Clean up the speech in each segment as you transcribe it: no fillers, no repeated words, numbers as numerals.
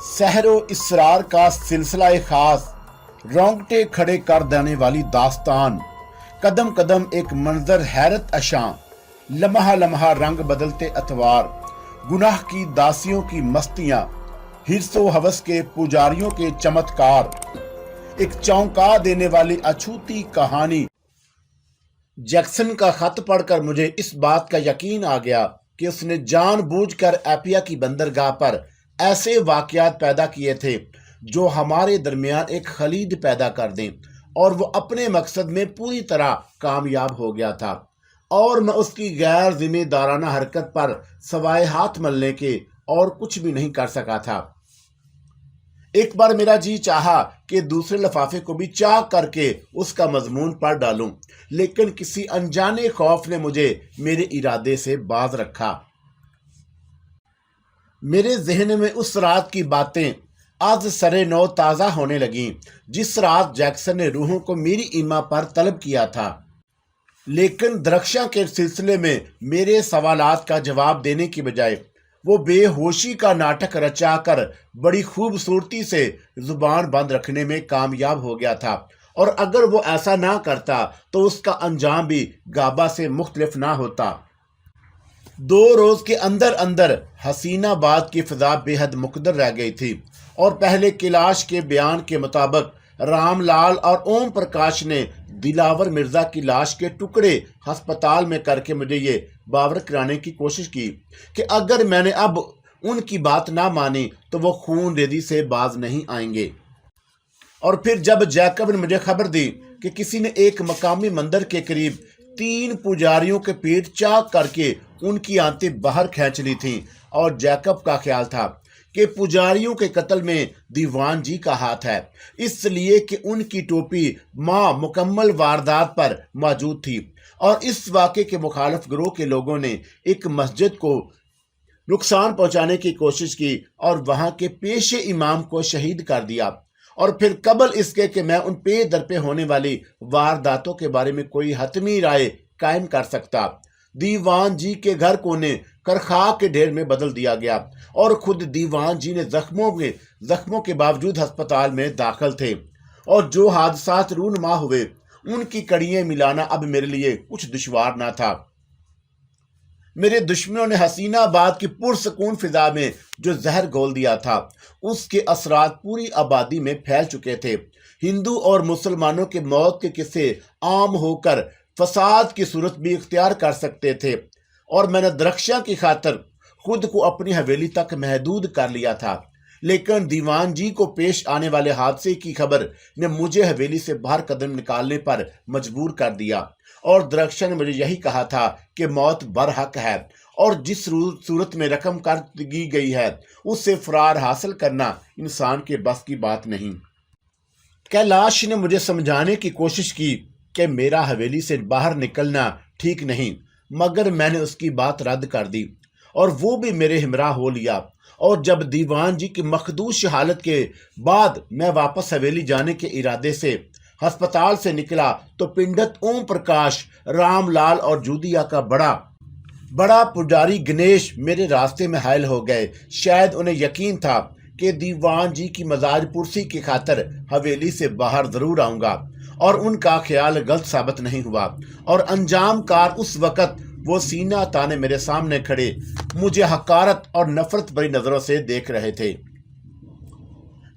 सहर व इसरार का सिलसिला खास, रोंगटे खड़े कर देने वाली दास्तान, कदम कदम एक मंजर हैरत अशां, लम्हा लम्हा रंग बदलते अतवार, गुनाह की दासियों की मस्तियां, हिर्सो हवस के पुजारियों के चमत्कार, एक चौंका देने वाली अछूती कहानी। जैक्सन का खत पढ़कर मुझे इस बात का यकीन आ गया कि उसने जानबूझकर एपिया की बंदरगाह पर ऐसे वाकयात पैदा किए थे जो हमारे दरमियान एक खलीद पैदा कर दें, और वो अपने मकसद में पूरी तरह कामयाब हो गया था। और मैं उसकी गैर जिम्मेदाराना हरकत पर सवाए हाथ मलने के और कुछ भी नहीं कर सका था। एक बार मेरा जी चाहा कि दूसरे लिफाफे को भी चाक करके उसका मजमून पढ़ डालूं, लेकिन किसी अनजाने खौफ ने मुझे मेरे इरादे से बाज रखा। मेरे जहन में उस रात की बातें आज सरे नौ ताज़ा होने लगीं, जिस रात जैक्सन ने रूहों को मेरी ईमा पर तलब किया था। लेकिन दरख्शां के सिलसिले में मेरे सवालात का जवाब देने की बजाय वो बेहोशी का नाटक रचाकर बड़ी खूबसूरती से जुबान बंद रखने में कामयाब हो गया था, और अगर वो ऐसा ना करता तो उसका अंजाम भी गाबा से मुख्तलिफ ना होता। 2 रोज के अंदर अंदर हसीनाबाद की फिजा बेहद मुकद्दर रह गई थी, और पहले कैलाश के बयान के मुताबिक रामलाल और ओम प्रकाश ने दिलावर मिर्जा की लाश के टुकड़े अस्पताल में करके मुझे ये बावर कराने की कोशिश की कि अगर मैंने अब उनकी बात ना मानी तो वो खून रेदी से बाज नहीं आएंगे। और फिर जब जैकब ने मुझे खबर दी कि किसी ने एक मकामी मंदिर के करीब 3 पुजारियों के पेट चाक करके उनकी आंतें बाहर खींच ली थीं, और जैकब का ख्याल था कि पुजारियों के कत्ल में दीवान जी का हाथ है, इसलिए कि उनकी टोपी मां मुकम्मल वारदात पर मौजूद थी, और इस वाक़े के मुखालिफ गिरोह के लोगों ने एक मस्जिद को नुकसान पहुंचाने की कोशिश की और वहां के पेशे इमाम को शहीद कर दिया। और फिर कबल इसके कि मैं उन पे दर पे होने वाली वारदातों के बारे में कोई हतमी राय कायम कर सकता, दीवान जी के घर कोने करखा के ढेर में बदल दिया गया, और खुद दीवान जी ने जख्मों के बावजूद अस्पताल में दाखिल थे, और जो हादसात रूनमा हुए उनकी कड़ियां मिलाना अब मेरे लिए कुछ दुश्वार ना था। मेरे दुश्मनों ने हसीनाबाद की पुरसकून फिजा में जो जहर घोल दिया था, उसके असरात पूरी आबादी में फैल चुके थे। हिंदू और मुसलमानों के मौत के किस्से आम होकर फसाद की सूरत भी इख्तियार कर सकते थे, और मैंने दरख्शां की खातिर खुद को अपनी हवेली तक महदूद कर लिया था। लेकिन दीवान जी को पेश आने वाले हादसे की खबर ने मुझे हवेली से बाहर कदम निकालने पर मजबूर कर दिया, और दरख्शां ने मुझे यही कहा था कि मौत बरहक है, और जिस सूरत में रकम कर दी गई है उससे फरार हासिल करना इंसान के बस की बात नहीं। कैलाश ने मुझे समझाने की कोशिश की कि मेरा हवेली से बाहर निकलना ठीक नहीं, मगर मैंने उसकी बात रद्द कर दी, और वो भी मेरे हमरा हो लिया। और जब दीवान जी की मखदूश हालत के बाद मैं वापस हवेली जाने के इरादे से अस्पताल से निकला तो पिंडत ओम प्रकाश, रामलाल और जूदिया का बड़ा पुजारी गणेश मेरे रास्ते में हायल हो गए। शायद उन्हें यकीन था कि दीवान जी की मजाज पुरसी की खातिर हवेली से बाहर जरूर आऊंगा, और उनका ख्याल गलत साबित नहीं हुआ, और अंजाम कार उस वक़्त वो सीना ताने मेरे सामने खड़े मुझे हकारत और नफरत भरी नजरों से देख रहे थे।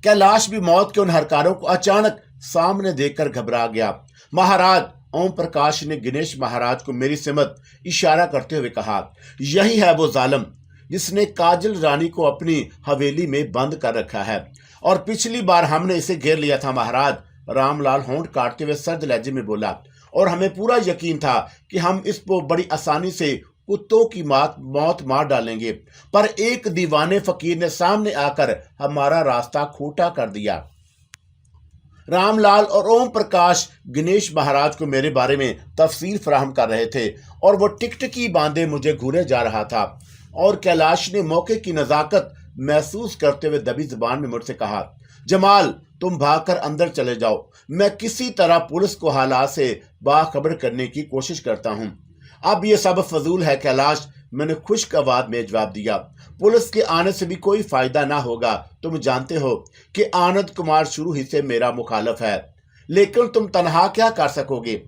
कैलाश भी मौत के उन हरकारों को अचानक सामने देखकर घबरा गया। महाराज, ओम प्रकाश ने गणेश महाराज को मेरी सिमत इशारा करते हुए कहा, यही है वो जालिम जिसने काजल रानी को अपनी हवेली में बंद कर रखा है, और पिछली बार हमने इसे घेर लिया था महाराज। रामलाल होंठ काटते हुए सर्द लहजे में बोला, और हमें पूरा यकीन था कि हम इसको बड़ी आसानी से कुत्तों की मौत मार डालेंगे, पर एक दीवाने फकीर ने सामने आकर हमारा रास्ता खोटा कर दिया। रामलाल और ओम प्रकाश गणेश महाराज को मेरे बारे में तफसील फराहम कर रहे थे, और वो टिकटिकी बांधे मुझे घूरे जा रहा था। और कैलाश ने मौके की नजाकत महसूस करते हुए दबी जुबान में मुझसे कहा, जमाल, तुम भागकर अंदर चले जाओ, मैं किसी तरह पुलिस को हालात से बाखबर करने की कोशिश करता हूँ। अब ये सब फजूल है कैलाश, मैंने खुश्क आवाज में जवाब दिया। पुलिस के आने से भी कोई फायदा ना होगा। तुम जानते हो कि आनंद कुमार शुरू ही से मेरा मुखालिफ है, लेकिन तुम तनहा क्या कर सकोगे।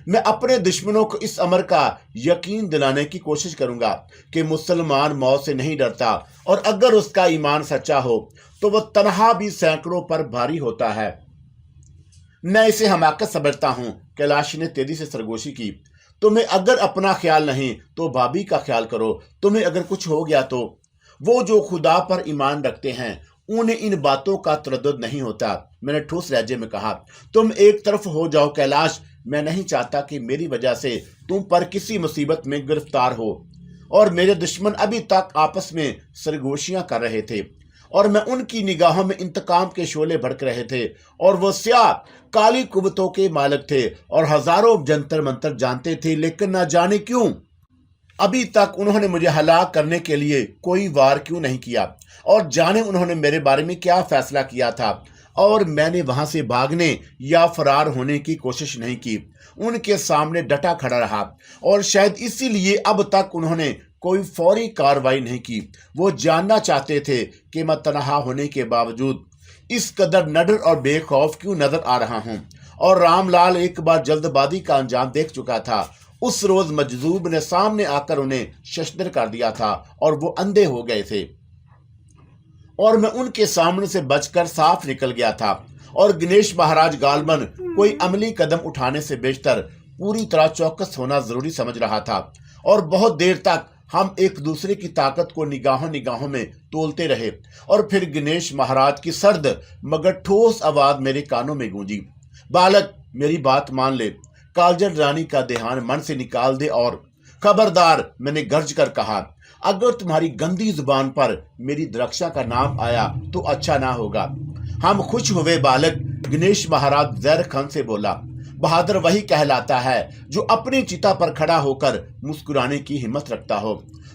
मैं अपने दुश्मनों को इस अमर का यकीन दिलाने की कोशिश करूंगा कि मुसलमान मौत से नहीं डरता, और अगर उसका ईमान सच्चा हो तो वह तनहा भी सैकड़ों पर भारी होता है। मैं इसे हमाकत समझता हूं। कैलाश ने तेजी से सरगोशी की। तुम्हें अगर अपना ख्याल नहीं तो भाभी का ख्याल करो। तुम्हें अगर कुछ हो गया तो वो जो खुदा पर ईमान रखते हैं उन्हें इन बातों का तरद्दुद नहीं होता। मैंने ठोस लहजे में कहा। तुम एक तरफ हो जाओ कैलाश। मैं नहीं चाहता कि मेरी वजह से तुम पर किसी मुसीबत में गिरफ्तार हो। और मेरे दुश्मन अभी तक आपस में सरगोशियां कर रहे थे और मैं उनकी निगाहों में इंतकाम के शोले भड़क रहे थे, और वो स्याह काली कुव्वतों के मालिक थे और हजारों जंतर मंतर जानते थे, लेकिन ना जाने क्यों अभी तक उन्होंने मुझे हलाक करने के लिए कोई वार क्यों नहीं किया। और जाने उन्होंने मेरे बारे में क्या फैसला किया था, और मैंने वहां से भागने या फरार होने की कोशिश नहीं की। उनके सामने डटा खड़ा रहा, और शायद इसीलिए अब तक उन्होंने कोई फौरी कार्रवाई नहीं की। वो जानना चाहते थे कि मैं तनहा होने के बावजूद इस कदर नडर और बेखौफ क्यों नजर आ रहा हूं। और रामलाल एक बार जल्दबाजी का अंजाम देख चुका था। उस रोज मजजूब ने सामने आकर उन्हें शशदर कर दिया था और वो अंधे हो गए थे, और मैं उनके सामने से बचकर साफ निकल गया था। और गणेश महाराज गालबन कोई अमली कदम उठाने से बेशतर पूरी तरह चौकस होना जरूरी समझ रहा था। और बहुत देर तक हम एक दूसरे की ताकत को निगाहों निगाहों में तोलते रहे, और फिर गणेश महाराज की सर्द मगर ठोस आवाज मेरे कानों में गूंजी। बालक, मेरी बात मान ले। काजल रानी का ध्यान मन से निकाल दे। और खबरदार, मैंने गर्ज कर कहा, अगर तुम्हारी गंदी जुबान पर मेरी द्रक्षा का नाम आया तो अच्छा ना होगा। हम खुश हुए बालक, गणेश महाराज जहर खान से बोला। बहादुर वही कहलाता है जो अपनी चिता पर खड़ा होकर मुस्कुराने की हिम्मत रखता हो।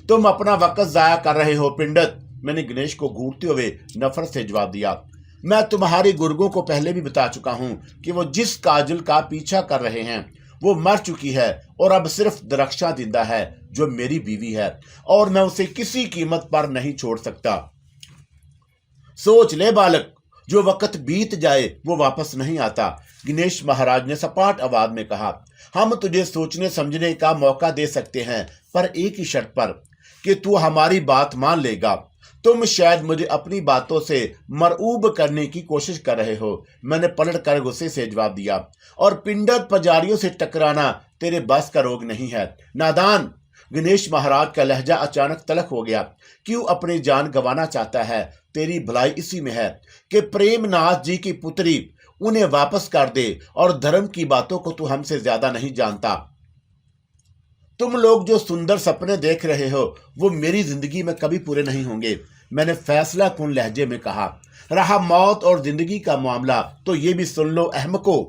तुम अपना वक्त जाया कर रहे हो पिंडत, मैंने गणेश को घूरते हुए नफरत से जवाब दिया। मैं तुम्हारे गुर्गों को पहले भी बता चुका हूं कि वो जिस काजल का पीछा कर रहे हैं वो मर चुकी है, और अब सिर्फ द्रक्षा जिंदा है जो मेरी बीवी है, और मैं उसे किसी कीमत पर नहीं छोड़ सकता। सोच ले बालक, जो वक्त बीत जाए वो वापस नहीं आता, गणेश महाराज ने सपाट आवाज में कहा। हम तुझे सोचने समझने का मौका दे सकते हैं, पर एक ही शर्त पर, कि तू हमारी बात मान लेगा। तुम शायद मुझे अपनी बातों से मरऊब करने की कोशिश कर रहे हो, मैंने पलट कर गुस्से से जवाब दिया। और पिंडत पुजारियों से टकराना तेरे बस का रोग नहीं है, नादान। गणेश महाराज का लहजा अचानक तलख हो गया। क्यों अपनी जान गंवाना चाहता है? तेरी भलाई इसी में है कि प्रेमनाथ जी की पुत्री उन्हें वापस कर दे, और धर्म की बातों को तू हमसे ज्यादा नहीं जानता। तुम लोग जो सुंदर सपने देख रहे हो वो मेरी जिंदगी में कभी पूरे नहीं होंगे, मैंने फैसला कुन लहजे में कहा। रहा मौत और जिंदगी का मामला, तो ये भी सुन लो अहमको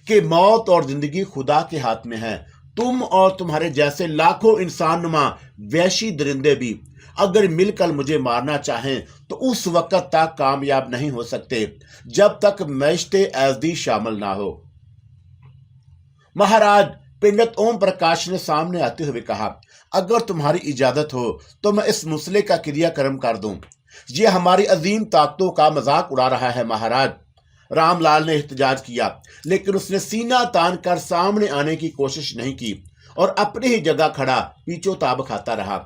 कि मौत और जिंदगी खुदा के हाथ में है। तुम और तुम्हारे जैसे लाखों इंसान नुमा वैशी दरिंदे भी अगर मिलकर मुझे मारना चाहें तो उस वक्त तक कामयाब नहीं हो सकते जब तक मैश्ते एज़दी शामिल ना हो। महाराज, पिंडत ओम प्रकाश ने सामने आते हुए कहा, अगर तुम्हारी इजाजत हो तो मैं इस मुसले का क्रियाक्रम कर दूं। ये हमारी अजीम ताकतों का मजाक उड़ा रहा है महाराज। रामलाल ने एहतजाज किया, लेकिन उसने सीना तान कर सामने आने की कोशिश नहीं की और अपनी ही जगह खड़ा पीछोताब खाता रहा।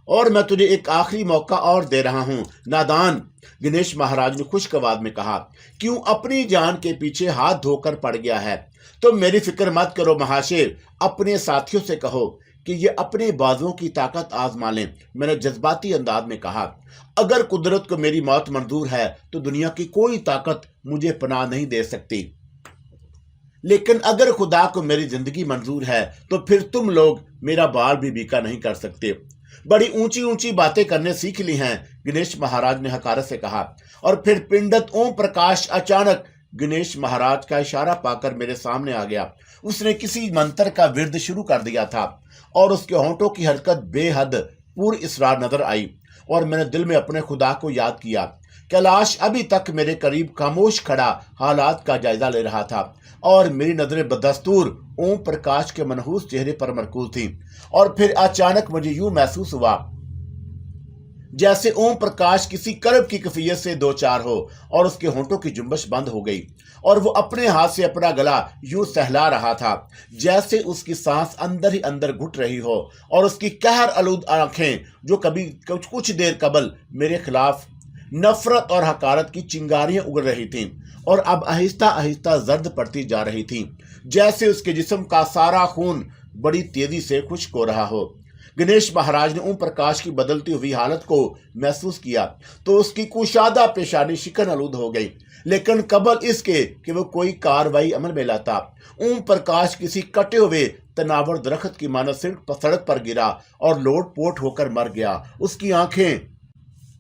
और मैं तुझे एक आखिरी मौका और दे रहा हूं, नादान, गणेश महाराज ने खुश्क आवाज में कहा। क्यों अपनी जान के पीछे हाथ धोकर पड़ गया है? तुम मेरी फिक्र मत करो महाशय, अपने साथियों से कहो कि ये अपने बाजुओं की ताकत आजमा लें, मैंने जज्बाती अंदाज में कहा। अगर कुदरत को मेरी मौत मंजूर है तो दुनिया की कोई ताकत मुझे पनाह नहीं दे सकती, लेकिन अगर खुदा को मेरी जिंदगी मंजूर है तो फिर तुम लोग मेरा बाल भी बीका नहीं कर सकते। बड़ी ऊंची ऊंची बातें करने सीख ली हैं, गणेश महाराज ने हकारत से कहा। और फिर पिंडत ओम प्रकाश अचानक गणेश महाराज का इशारा पाकर मेरे सामने आ गया। उसने किसी मंत्र का विर्द शुरू कर दिया था और उसके होंठों की हरकत बेहद पुर इसरार नजर आई। और मैंने दिल में अपने खुदा को याद किया कैलाश अभी तक मेरे करीब खामोश खड़ा हालात का जायजा ले रहा था और मेरी नजरें बदस्तूर ओम प्रकाश के मनहूस चेहरे पर मरकूज थी। और फिर अचानक मुझे यूं महसूस हुआ जैसे ओम प्रकाश किसी करब की कैफियत से दो चार हो और उसके होंठों की जुम्बश बंद हो गई और वो अपने हाथ से अपना गला यूं सहला रहा था जैसे उसकी सांस अंदर ही अंदर घुट रही हो और उसकी कहर आलूद आंखें जो कभी कुछ देर कबल मेरे खिलाफ नफरत और हकारत की चिंगारियां उगल रही थीं और अब आहिस्ता आहिस्ता जर्द पड़ती जा रही थीं, जैसे उसके जिस्म का सारा खून बड़ी तेजी से खुश्क हो रहा हो। गणेश महाराज ने ओम प्रकाश की बदलती हुई हालत को महसूस किया तो उसकी कुशादा पेशानी शिकन आलूद हो गई, लेकिन कबल इसके कि वो कोई कार्रवाई अमल में लाता ओम प्रकाश किसी कटे हुए तनावर दरख्त की मानद सड़क पर गिरा और लोट पोट होकर मर गया। उसकी आंखें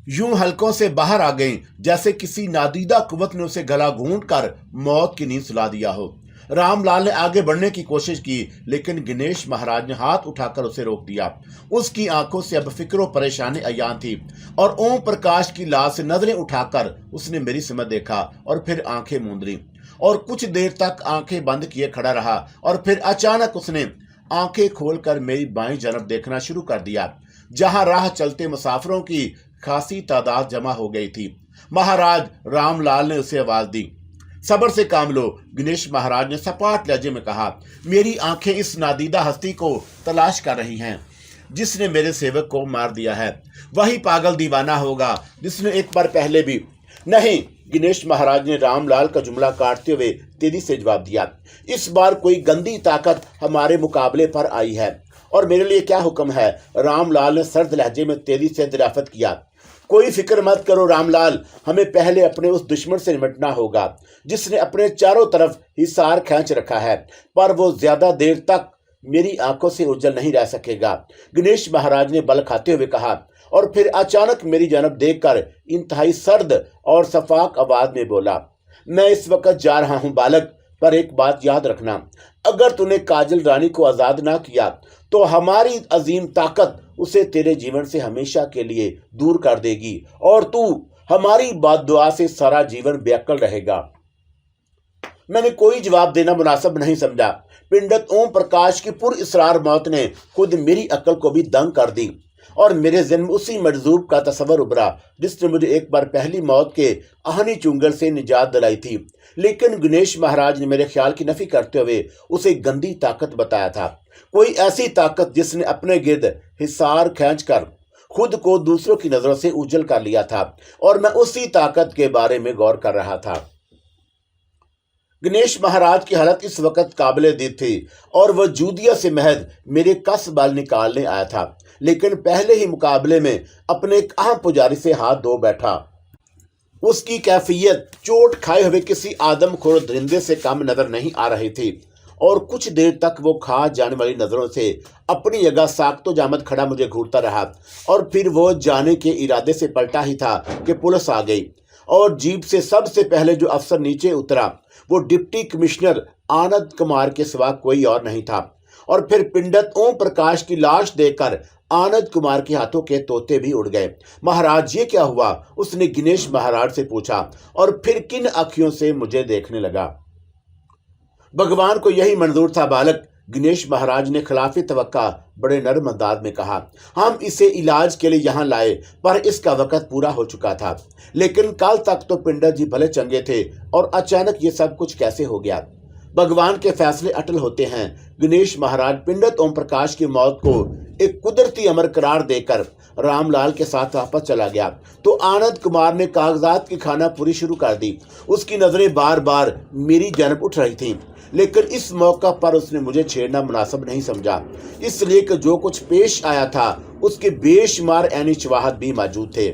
यूं हलकों से बाहर आ गईं जैसे किसी नादीदा कुव्वत ने उसे गला घूंट कर मौत की नींद सुला दिया हो। रामलाल ने आगे बढ़ने की कोशिश की, लेकिन गणेश महाराज ने हाथ उठाकर उसे रोक दिया। उसकी आंखों से अब फिक्र और परेशानी अयान थी और ओम प्रकाश की लाश से नजरें उठाकर उसने मेरी समझ देखा और फिर आंखें मूंद ली और कुछ देर तक आंखें बंद किए खड़ा रहा और फिर अचानक उसने आंखें खोलकर मेरी बाईं जानब देखना शुरू कर दिया, जहां राह चलते मुसाफिरों की खासी तादाद जमा हो गई थी। महाराज, रामलाल ने उसे आवाज दी। सब्र से काम लो, गणेश महाराज ने सपाट लहजे में कहा। मेरी आंखें इस नादीदा हस्ती को तलाश कर रही हैं जिसने मेरे सेवक को मार दिया है। वही पागल दीवाना होगा जिसने एक बार पहले भी। नहीं, गणेश महाराज ने रामलाल का जुमला काटते हुए तेजी से जवाब दिया। इस बार कोई गंदी ताकत हमारे मुकाबले पर आई है और मेरे लिए क्या हुक्म है? रामलाल ने सर्द लहजे में तेजी से दरियाफ्त किया। कोई फिक्र मत करो रामलाल, हमें पहले अपने उस दुश्मन से निपटना होगा जिसने अपने चारों तरफ हिसार खींच रखा है, पर वो ज्यादा देर तक मेरी आंखों से ओझल नहीं रह सकेगा, गणेश महाराज ने बल खाते हुए कहा और फिर अचानक मेरी जानब देखकर इंतहाई सर्द और सफाक आवाज में बोला, मैं इस वक्त जा रहा हूं बालक, पर एक बात याद रखना, अगर तूने काजल रानी को आजाद ना किया तो हमारी अजीम ताकत उसे तेरे जीवन से हमेशा के लिए दूर कर देगी और तू हमारी बात दुआ से सारा जीवन बेअक्ल रहेगा। मैंने कोई जवाब देना मुनासिब नहीं समझा। पिंडत ओम प्रकाश की पुरइसरार मौत ने खुद मेरी अक्ल को भी दंग कर दी और मेरे ज़हन में उसी मजजूब का तस्वर उभरा जिसने मुझे एक बार पहली मौत के आहनी चुंगल से निजात दिलाई थी। लेकिन गणेश महाराज ने मेरे ख्याल की नफी करते हुए उसे गंदी ताकत बताया था, कोई ऐसी ताकत जिसने अपने गिर्द हिसार खींचकर खुद को दूसरों की नजरों से उज्जल कर लिया था और मैं उसी ताकत के बारे में गौर कर रहा था। गणेश महाराज की हालत इस वक्त काबिले दीद थी और वह जूदिया से महज मेरे कस बाल निकालने आया था, लेकिन पहले ही मुकाबले में अपने एक अहम पुजारी से हाथ धो बैठा। उसकी कैफियत चोट खाए हुए किसी आदमखोर दरिंदे से कम नजर नहीं आ रही थी और कुछ देर तक वो खा जाने वाली नजरों से अपनी जगह साख्तो जामद खड़ा मुझे घूरता रहा और फिर वो जाने के इरादे से पलटा ही था कि पुलिस आ गई और जीप से सबसे पहले जो अफसर नीचे उतरा वो डिप्टी कमिश्नर आनंद कुमार के सिवा कोई और नहीं था। और फिर पिंडत ओम प्रकाश की लाश देखकर आनंद कुमार के हाथों के तोते भी उड़ गए। महाराज, ये क्या हुआ? उसने गणेश महाराज से पूछा और फिर किन आंखों से मुझे देखने लगा। भगवान को यही मंजूर था बालक, गणेश महाराज ने खिलाफी तवक्का बड़े नरम अंदाज में कहा। हम इसे इलाज के लिए यहाँ लाए पर इसका वक्त पूरा हो चुका था, लेकिन कल तक तो पिंडत जी भले चंगे थे और अचानक ये सब कुछ कैसे हो गया? भगवान के फैसले अटल होते हैं। गणेश महाराज पिंडत ओम प्रकाश की मौत को एक कुदरती अमर करार देकर रामलाल के साथ वापस चला गया तो आनंद कुमार ने कागजात की खाना पूरी शुरू कर दी। उसकी नजरें बार बार मेरी जानब उठ रही थीं, लेकिन इस मौका पर उसने मुझे छेड़ना मुनासिब नहीं समझा, इसलिए कि जो कुछ पेश आया था उसके बेशुमार ऐनी शवाहद भी मौजूद थे।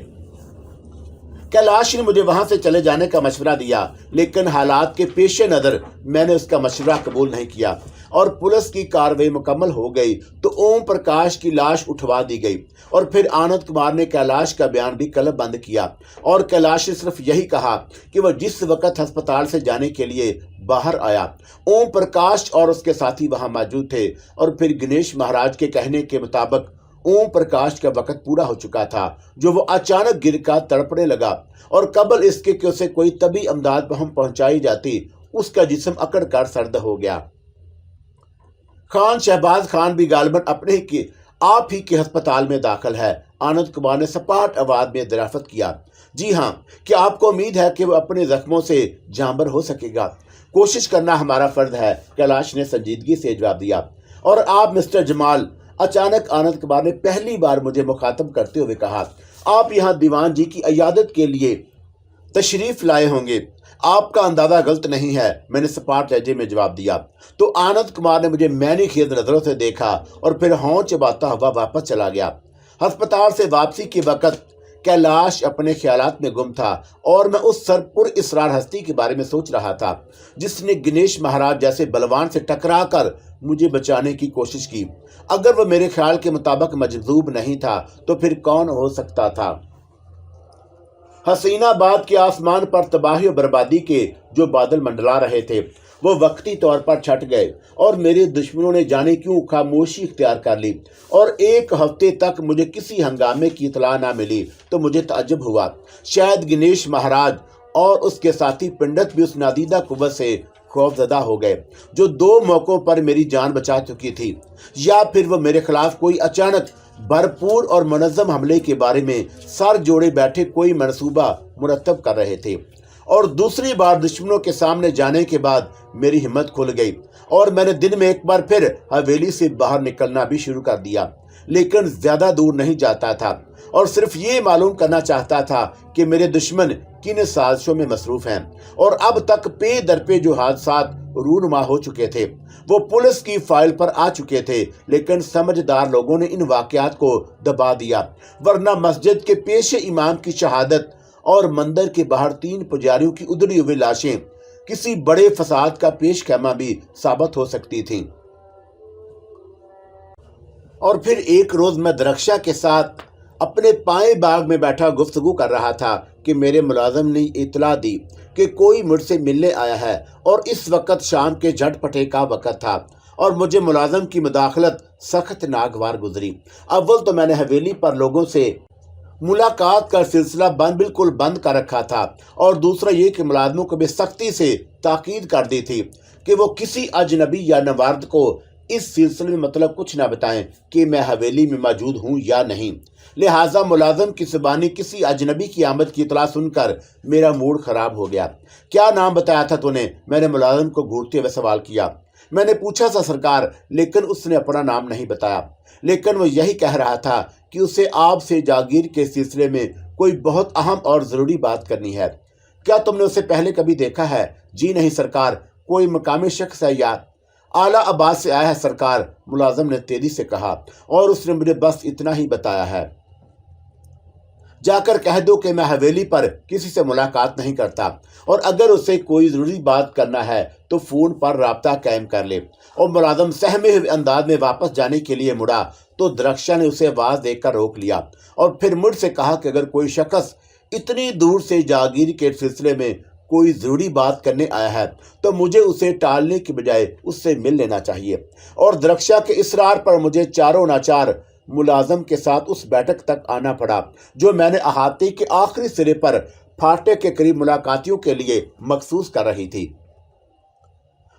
कैलाश ने मुझे वहां से चले जाने का मशवरा दिया, लेकिन हालात के पेश नज़र मैंने उसका मशवरा कबूल नहीं किया और पुलिस की कार्रवाई मुकम्मल हो गई तो ओम प्रकाश की लाश उठवा दी गई और फिर आनंद कुमार ने कैलाश का बयान भी कलम बंद किया और कैलाश ने सिर्फ यही कहा कि वह जिस वक्त अस्पताल से जाने के लिए बाहर आया ओम प्रकाश और उसके साथी वहां मौजूद थे और फिर गणेश महाराज के कहने के मुताबिक ओम प्रकाश का वक्त पूरा हो चुका था, जो वो अचानक गिर कर तड़पने लगा और कबल इसके कि उसे कोई तभी अमदाद पहुंचाई जाती, उसका जिस्म अकड़ कर सर्द हो गया। खान शहबाज खान भी गालिबन आप ही के अस्पताल में दाखिल है। आनंद कुमार ने सपाट आवाज में दराफत किया। जी हाँ, क्या आपको उम्मीद है कि वो अपने जख्मों से जांबर हो सकेगा? कोशिश करना हमारा फर्ज है, कैलाश ने संजीदगी से जवाब दिया। और आप मिस्टर जमाल, अचानक आनंद कुमार ने पहली बार मुझे मुखातब करते हुए कहा, आप यहाँ दीवान जी की इयादत के लिए तशरीफ लाए होंगे। आपका अंदाजा गलत नहीं है, मैंने सपाट लहजे में जवाब दिया। तो आनंद कुमार ने मुझे मैंने खेद नजरों से देखा और फिर हों चबाता हुआ वापस चला गया। अस्पताल से वापसी के वक्त कैलाश अपने ख्यालात में गुम था और मैं उस सरपुर इसरार हस्ती के बारे में सोच रहा था जिसने गणेश महाराज जैसे बलवान से टकरा कर मुझे बचाने की कोशिश की। अगर वह मेरे ख्याल के मुताबिक मजजूब नहीं था तो फिर कौन हो सकता था? हसीनाबाद के आसमान पर तबाही और बर्बादी के जो बादल मंडला रहे थे वो वक्ती तौर पर छट गए और मेरे दुश्मनों ने जाने क्यों खामोशी इख्तियार कर ली और एक हफ्ते तक मुझे किसी हंगामे की इतला ना मिली। तो मुझे ताज्जुब हुआ, शायद गणेश महाराज और उसके साथी पंडित भी उस नादीदा कुव्वत से खौफजदा हो गए जो 2 मौकों पर मेरी जान बचा चुकी थी, या फिर वो मेरे खिलाफ कोई अचानक भरपूर और मुनज़्ज़म हमले के बारे में सर जोड़े बैठे कोई मंसूबा मुरतब कर रहे थे। और दूसरी बार दुश्मनों के सामने जाने के बाद मेरी हिम्मत खुल गई और मैंने दिन में एक बार फिर हवेली से बाहर निकलना भी शुरू कर दिया, लेकिन ज्यादा दूर नहीं जाता था और सिर्फ ये मालूम करना चाहता था कि मेरे दुश्मन किन साजिशों में मसरूफ हैं। और अब तक पे दर पे जो हादसात रूनुमा हो चुके थे वो पुलिस की फाइल पर आ चुके थे, लेकिन समझदार लोगों ने इन वाकयात को दबा दिया, वरना मस्जिद के पेशे इमाम की शहादत और मंदिर के बाहर 3 पुजारियों की उधड़ी हुई लाशें किसी बड़े फसाद का पेश खैमा भी साबित हो सकती थीं। और फिर एक रोज मैं दरख्शा के साथ अपने पाए बाग में बैठा गुफ्तगू कर रहा था कि मेरे मुलाजिम ने इतला दी कि कोई मुझसे मिलने आया है और इस वक्त शाम के झटपटे का वक्त था और मुझे मुलाजिम की मुदाखलत सख्त नागवार गुजरी। अव्वल तो मैंने हवेली पर लोगों से मुलाकात का सिलसिला बिल्कुल बंद कर रखा था और दूसरा ये कि मुलाजिमों को भी सख्ती से ताकीद कर दी थी कि वो किसी अजनबी या नवार्द को इस सिलसिले में मतलब कुछ ना बताएं कि मैं हवेली में मौजूद हूं या नहीं। लिहाजा मुलाजिम की जुबानी किसी अजनबी की आमद की इतला सुनकर मेरा मूड खराब हो गया। क्या नाम बताया था तूने? मैंने मुलाजिम को घूरते हुए सवाल किया। मैंने पूछा था सरकार, लेकिन उसने अपना नाम नहीं बताया, लेकिन वो यही कह रहा था कि उसे आपसे जागीर के सिलसिले में कोई बहुत अहम और ज़रूरी बात करनी है। क्या तुमने उसे पहले कभी देखा है? जी नहीं सरकार, कोई मकामी शख्स है या आला आबाद से आया है सरकार, मुलाजिम ने तेजी से कहा, और उसने मुझे बस इतना ही बताया है। जाकर कह दो कि मैं हवेली पर किसी से मुलाकात नहीं करता और अगर उसे कोई ज़रूरी बात करना है तो फ़ोन पर राब्ता कायम कर ले। और मुलाजिम सहमे हुए अंदाज में वापस जाने के लिए मुड़ा तो दरख्शा ने उसे आवाज़ देकर रोक लिया और फिर मुझसे कहा कि अगर कोई शख्स इतनी दूर से जागीर के सिलसिले में कोई ज़रूरी बात करने आया है तो मुझे उसे टालने के बजाय उससे मिल लेना चाहिए। और दरख्शा के इसरार पर मुझे चारों नाचार मुलाजिम के साथ उस बैठक तक आना पड़ा जो मैंने अहाते के आखिरी सिरे पर फाटक के करीब मुलाकातियों के लिए मखसूस कर रही थी।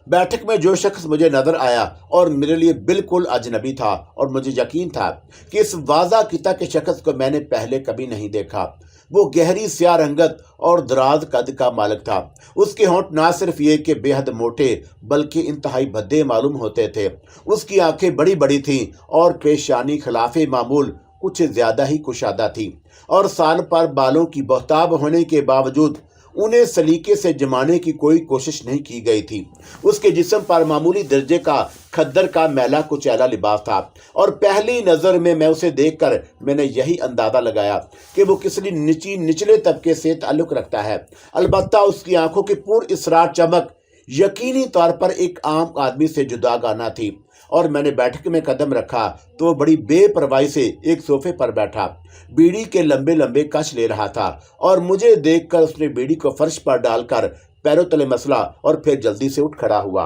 बैठक में जो शख्स मुझे नजर आया और मेरे लिए बिल्कुल अजनबी था और मुझे यकीन था कि इस वाज़ा किता के शख्स को मैंने पहले कभी नहीं देखा। वो गहरी स्याह रंगत और दराज कद का मालिक था। उसके होंठ ना सिर्फ ये कि बेहद मोटे बल्कि इंतहाई भद्दे मालूम होते थे। उसकी आंखें बड़ी बड़ी थीं और पेशानी खिलाफे मामूल कुछ ज्यादा ही कुशादा थी और साल पर बालों की बहताब होने के बावजूद उन्हें सलीके से जमाने की कोई कोशिश नहीं की गई थी। उसके जिस्म पर मामूली दर्जे का खद्दर का मैला कुचैला लिबास था और पहली नज़र में मैं उसे देखकर मैंने यही अंदाज़ा लगाया कि वो किसी निचले तबके से ताल्लुक़ रखता है। अलबत्ता उसकी आंखों की पूरी इसरार चमक यकीनी तौर पर एक आम आदमी से जुदागाना थी। और मैंने बैठक में कदम रखा तो वो बड़ी बेपरवाही से एक सोफे पर बैठा बीड़ी के लंबे लंबे कश ले रहा था और मुझे देखकर उसने बीड़ी को फर्श पर डालकर पैरों तले मसला और फिर जल्दी से उठ खड़ा हुआ।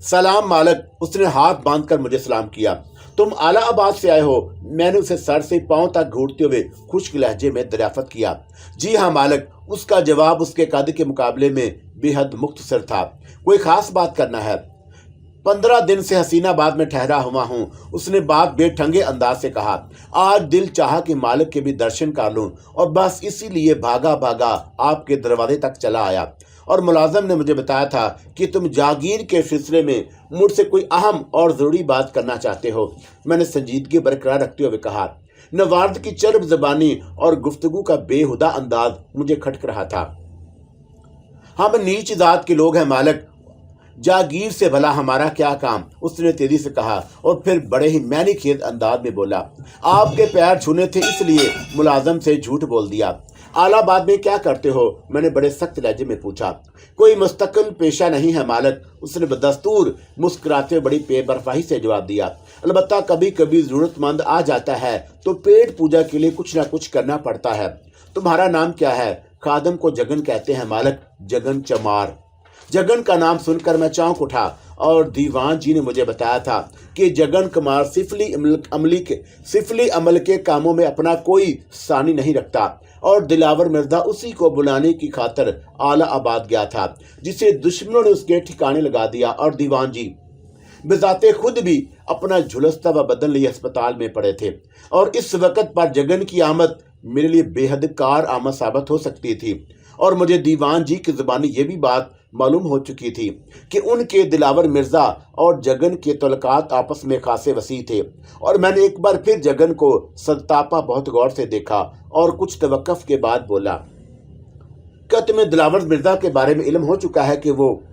सलाम मालिक। उसने हाथ बांधकर मुझे सलाम किया। तुम आला आबाद से आए हो? मैंने उसे सर से पांव तक घूरते हुए खुश्क लहजे में दरियाफत किया। जी हाँ मालिक। उसका जवाब उसके कद के मुकाबले में बेहद मुख्तसर था। कोई खास बात करना है? 15 दिन से हसीनाबाद में ठहरा हुआ हूँ, उसने बात बेढंगे अंदाज से कहा। आज दिल चाहा कि मालिक के भी दर्शन कर लूं और बस इसीलिए भागा भागा आपके दरवाजे तक चला आया। और मुलाजिम ने मुझे बताया था कि तुम जागीर के सिलसिले में मुझसे कोई अहम और ज़रूरी बात करना चाहते हो। मैंने संजीदगी बरकरार रखते हुए कहा। नवार्द की चरब ज़बानी और गुफ्तगू का बेहुदा अंदाज मुझे खटक रहा था। हम नीच जात के लोग हैं मालिक, जागीर से भला हमारा क्या काम, उसने तेजी से कहा और फिर बड़े ही मैनी खेत अंदाज में बोला। आपके पैर छूने थे इसलिए मुलाजम से झूठ बोल दिया। आलाबाद में क्या करते हो? मैंने बड़े सख्त लहजे में पूछा। कोई मुस्तकिल पेशा नहीं है मालिक, उसने बदस्तूर मुस्कुराते बड़ी बेबरफाही से जवाब दिया। अलबत्ता कभी कभी जरूरतमंद आ जाता है तो पेट पूजा के लिए कुछ ना कुछ करना पड़ता है। तुम्हारा नाम क्या है? खादम को जगन कहते हैं मालिक, जगन चमार। जगन का नाम सुनकर मैं चौंक उठा और दीवान जी ने मुझे बताया था कि जगन कुमार सिफली अमल के कामों में अपना कोई सानी नहीं रखता और दिलावर मिर्जा उसी को बुलाने की खातिर आला आबाद गया था, जिसे दुश्मनों ने उसके ठिकाने लगा दिया। और दीवान जी बिजाते खुद भी अपना झुलसता व बदन लिए अस्पताल में पड़े थे और इस वक्त पर जगन की आमद मेरे लिए बेहद कार आमद साबित हो सकती थी। और मुझे दीवान जी की जुबानी ये भी बात मालूम हो चुकी थी कि उनके दिलावर मिर्जा और जगन के तल्लुकात आपस में खासे वसी थे। और मैंने एक बार फिर जगन को सल्तापा बहुत गौर से देखा और कुछ तवक्कुफ के बाद बोला, क्या तुम्हें दिलावर मिर्जा के बारे में इल्म हो चुका है कि वो?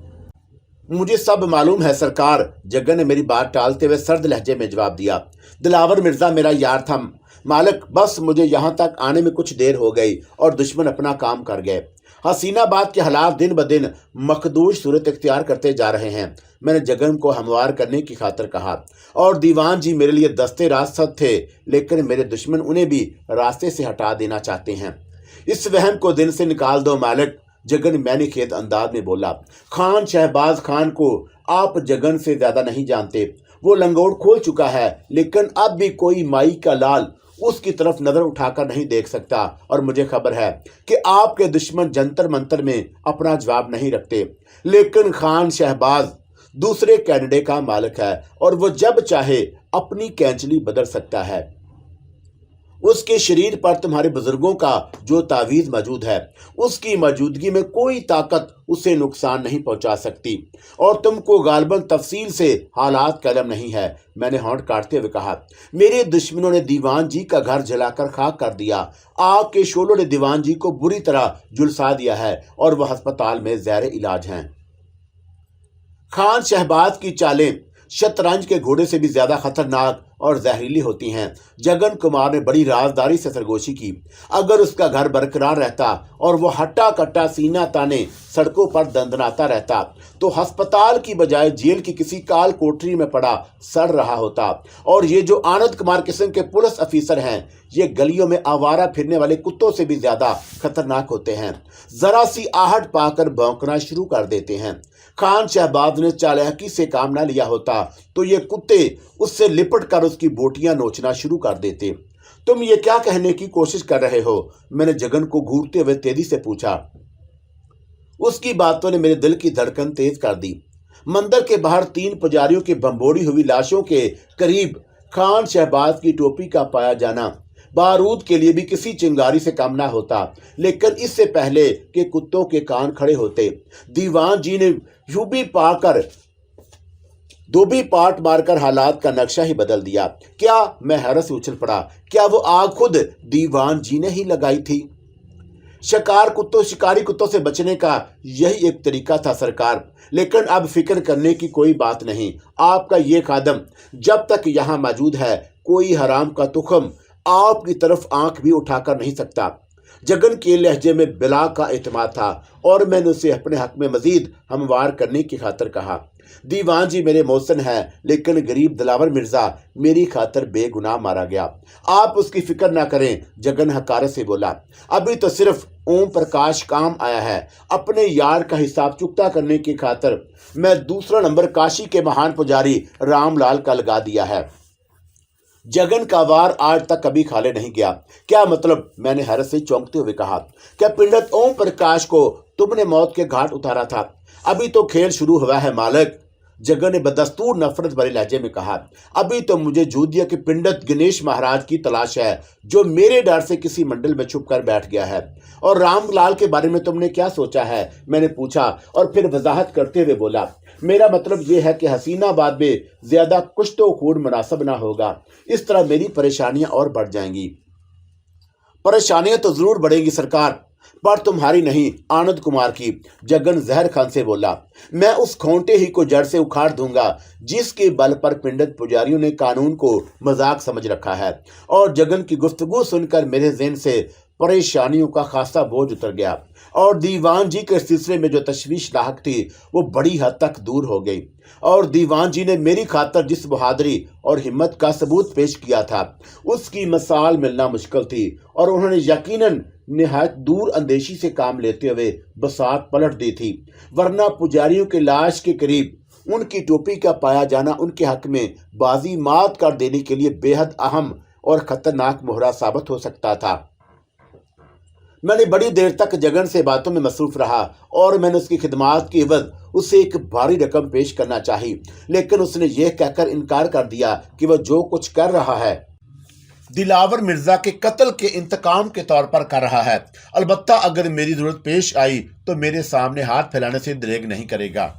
मुझे सब मालूम है सरकार, जगन ने मेरी बात टालते हुए सर्द लहजे में जवाब दिया। दिलावर मिर्जा मेरा यार था मालिक, बस मुझे यहाँ तक आने में कुछ देर हो गई और दुश्मन अपना काम कर गए। हसीनाबाद के हालात दिन ब दिन मखदूश सूरत इख्तियार करते जा रहे हैं, मैंने जगन को हमवार करने की खातिर कहा। और दीवान जी मेरे लिए दस्ते रास्त थे, लेकिन मेरे दुश्मन उन्हें भी रास्ते से हटा देना चाहते हैं। इस वहम को दिल से निकाल दो मालिक, जगन मैंने खेत अंदाज में बोला। खान शहबाज खान को आप जगन से ज्यादा नहीं जानते। वो लंगोट खोल चुका है, लेकिन अब भी कोई माई का लाल उसकी तरफ नजर उठाकर नहीं देख सकता। और मुझे खबर है कि आपके दुश्मन जंतर मंतर में अपना जवाब नहीं रखते, लेकिन खान शहबाज दूसरे कैनेडे का मालिक है और वो जब चाहे अपनी कैंचली बदल सकता है। उसके शरीर पर तुम्हारे बुजुर्गों का जो तावीज मौजूद है, उसकी मौजूदगी में कोई ताकत उसे नुकसान नहीं पहुंचा सकती और तुमको गालबन तफसील से हालात का इल्म नहीं है, मैंने होंठ काटते हुए कहा। मेरे दुश्मनों ने दीवान जी का घर जलाकर खाक कर दिया। आग के शोलों ने दीवान जी को बुरी तरह झुलसा दिया है और वह अस्पताल में ज़ैर इलाज हैं। खान शहबाज की चालें शतरंज के घोड़े से भी ज्यादा खतरनाक और जहरीली होती हैं। जगन कुमार ने बड़ी राजदारी से सरगोशी की। अगर उसका घर बरकरार रहता और वो हट्टा कट्टा सीना ताने सड़कों पर दंदनाता रहता तो अस्पताल की बजाय जेल की किसी काल कोठरी में पड़ा सड़ रहा होता। और ये जो आनंद कुमार किस्म के पुलिस अफीसर हैं, ये गलियों में आवारा फिरने वाले कुत्तों से भी ज्यादा खतरनाक होते हैं। जरा सी आहट पाकर भौंकना शुरू कर देते हैं। खान शहबाज ने चालाकी से काम ना लिया होता तो ये कुत्ते उससे लिपट कर उसकी बोटियां नोचना शुरू कर देते। तुम ये क्या कहने की कोशिश कर रहे हो? मैंने जगन को घूरते हुए तेजी से पूछा। उसकी बातों ने मेरे दिल की धड़कन तेज कर दी। मंदिर के बाहर 3 पुजारियों की बम्बोड़ी हुई लाशों के करीब खान शहबाज की टोपी का पाया जाना बारूद के लिए भी किसी चिंगारी से कम ना होता, लेकिन इससे पहले कि कुत्तों के कान खड़े होते, दीवान जी ने धोबी पाट मारकर हालात का नक्शा ही बदल दिया। क्या? मैं हैरत से उछल पड़ा। क्या वो आग खुद दीवान जी ने ही लगाई थी? शिकारी कुत्तों से बचने का यही एक तरीका था सरकार, लेकिन अब फिक्र करने की कोई बात नहीं। आपका ये खादम जब तक यहाँ मौजूद है, कोई हराम का तुखम आपकी तरफ आंख भी उठाकर नहीं सकता। जगन के लहजे में बिला का एतमाद था और मैंने उसे अपने हक में मजीद हमवार करने की खातिर कहा। दीवान जी मेरे मौसन है, लेकिन गरीब दिलावर मिर्जा मेरी खातर बेगुनाह मारा गया। आप उसकी फिक्र ना करें, जगन हकारत से बोला। अभी तो सिर्फ ओम प्रकाश काम आया है। अपने यार का हिसाब चुकता करने की खातर मैं दूसरा नंबर काशी के महान पुजारी रामलाल का लगा दिया है। जगन का वार आज तक कभी खाले नहीं गया। क्या मतलब? मैंने हैरत से चौंकते हुए कहा। क्या पंडित ओम प्रकाश को तुमने मौत के घाट उतारा था? अभी तो खेल शुरू हुआ है मालिक, जगन ने बदस्तूर नफरत भरे लहजे में कहा। अभी तो मुझे जूदिया के पंडित गणेश महाराज की तलाश है, जो मेरे डर से किसी मंडल में छुप कर बैठ गया है। और रामलाल के बारे में तुमने क्या सोचा है? मैंने पूछा और फिर वजाहत करते हुए बोला, मेरा मतलब यह है कि हसीनाबाद में ज्यादा कुछ तो खून मुनासिब ना होगा। इस तरह मेरी परेशानियां और बढ़ जाएंगी। परेशानियां तो जरूर बढ़ेंगी सरकार, पर तुम्हारी नहीं, आनंद कुमार की, जगन जहर खान से बोला। मैं उस खोंटे ही को जड़ से उखाड़ दूंगा जिसके बल पर पंडित पुजारियों ने कानून को मजाक समझ रखा है। और जगन की गुफ्तगू सुनकर मेरे ज़हन से परेशानियों का खासा बोझ उतर गया और दीवान जी के सिलसिले में जो तशवीश लाहक थी वो बड़ी हद तक दूर हो गई। और दीवान जी ने मेरी खातर जिस बहादुरी और हिम्मत का सबूत पेश किया था उसकी मिसाल मिलना मुश्किल थी। और उन्होंने यकीनन निहायत दूर अंदेशी से काम लेते हुए बसात पलट दी थी, वरना पुजारियों के लाश के करीब उनकी टोपी का पाया जाना उनके हक में बाजी मात कर देने के लिए बेहद अहम और खतरनाक मोहरा साबित हो सकता था। मैंने बड़ी देर तक जगन से बातों में मसरूफ रहा और मैंने उसकी खिदमात की एवज उसे एक भारी रकम पेश करना चाही, लेकिन उसने यह कहकर इनकार कर दिया कि वह जो कुछ कर रहा है दिलावर मिर्जा के कत्ल के इंतकाम के तौर पर कर रहा है। अलबत्ता अगर मेरी जरूरत पेश आई तो मेरे सामने हाथ फैलाने से दरेग नहीं करेगा।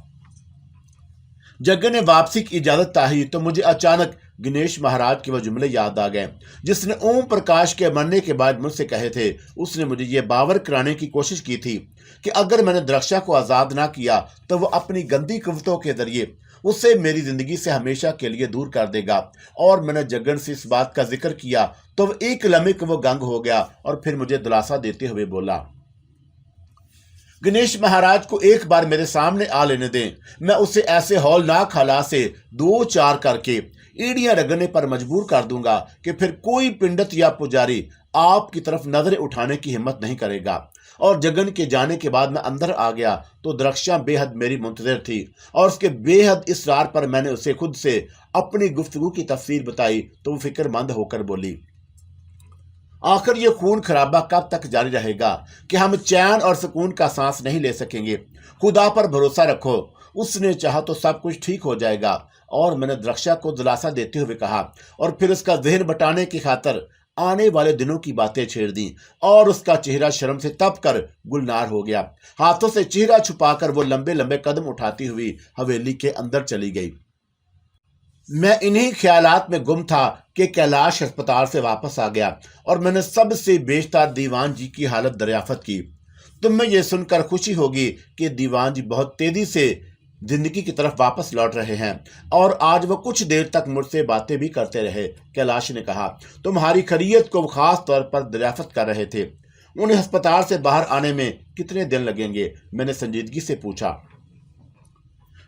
जगन ने वापसी की इजाजत चाही तो मुझे अचानक गणेश महाराज के वह जुमले याद आ गए जिसने ओम प्रकाश के मरने के बाद मुझसे कहे थे। उसने मुझे ये बावर कराने की कोशिश की थी कि अगर मैंने द्रक्षा को आज़ाद ना किया तो वह अपनी गंदी कुव्वतों के जरिए उसे मेरी जिंदगी से हमेशा के लिए दूर कर देगा। और मैंने जगन से इस बात का जिक्र किया तो वह एक लम्हे को वो गंग हो गया और फिर मुझे दिलासा देते हुए बोला, गणेश महाराज को एक बार मेरे सामने आ लेने दें, मैं उसे ऐसे हौलनाक हालात से दो चार करके ईड़ियां रगड़ने पर मजबूर कर दूंगा कि फिर कोई पंडित या पुजारी आपकी तरफ नजरें उठाने की हिम्मत नहीं करेगा। और जगन के जाने के बाद मैं अंदर आ गया तो द्रक्षा बेहद मेरी मुंतजर थी और उसके बेहद इसरार पर मैंने उसे खुद से अपनी गुफ्तगू की तफसीर बताई तो वो फिक्रमंद होकर बोली, आखिर ये खून खराबा कब तक जारी रहेगा कि हम चैन और सुकून का सांस नहीं ले सकेंगे? खुदा पर भरोसा रखो, उसने चाहा तो सब कुछ ठीक हो जाएगा। और मैंने द्रक्षा को दिलासा देते हुए कहा और फिर उसका जहन बटाने की खातर आने वाले दिनों की बातें छेड़ दी और उसका चेहरा शर्म से तप कर गुलनार हो गया। हाथों से चेहरा छुपाकर वो लंबे लंबे कदम उठाती हुई हवेली के अंदर चली गई। मैं इन्हीं ख्यालात में गुम था कि कैलाश अस्पताल से वापस आ गया और मैंने सबसे बेशतर दीवान जी की हालत दरियाफत की। तुम्हें यह सुनकर खुशी होगी कि दीवान जी बहुत तेजी से जिंदगी की तरफ वापस लौट रहे हैं और आज वो कुछ देर तक मुझसे बातें भी करते रहे। कैलाश ने कहा, तुम्हारी खैरियत को खास तौर पर दरियाफत कर रहे थे। उन्हें अस्पताल से बाहर आने में कितने दिन लगेंगे? मैंने संजीदगी से पूछा।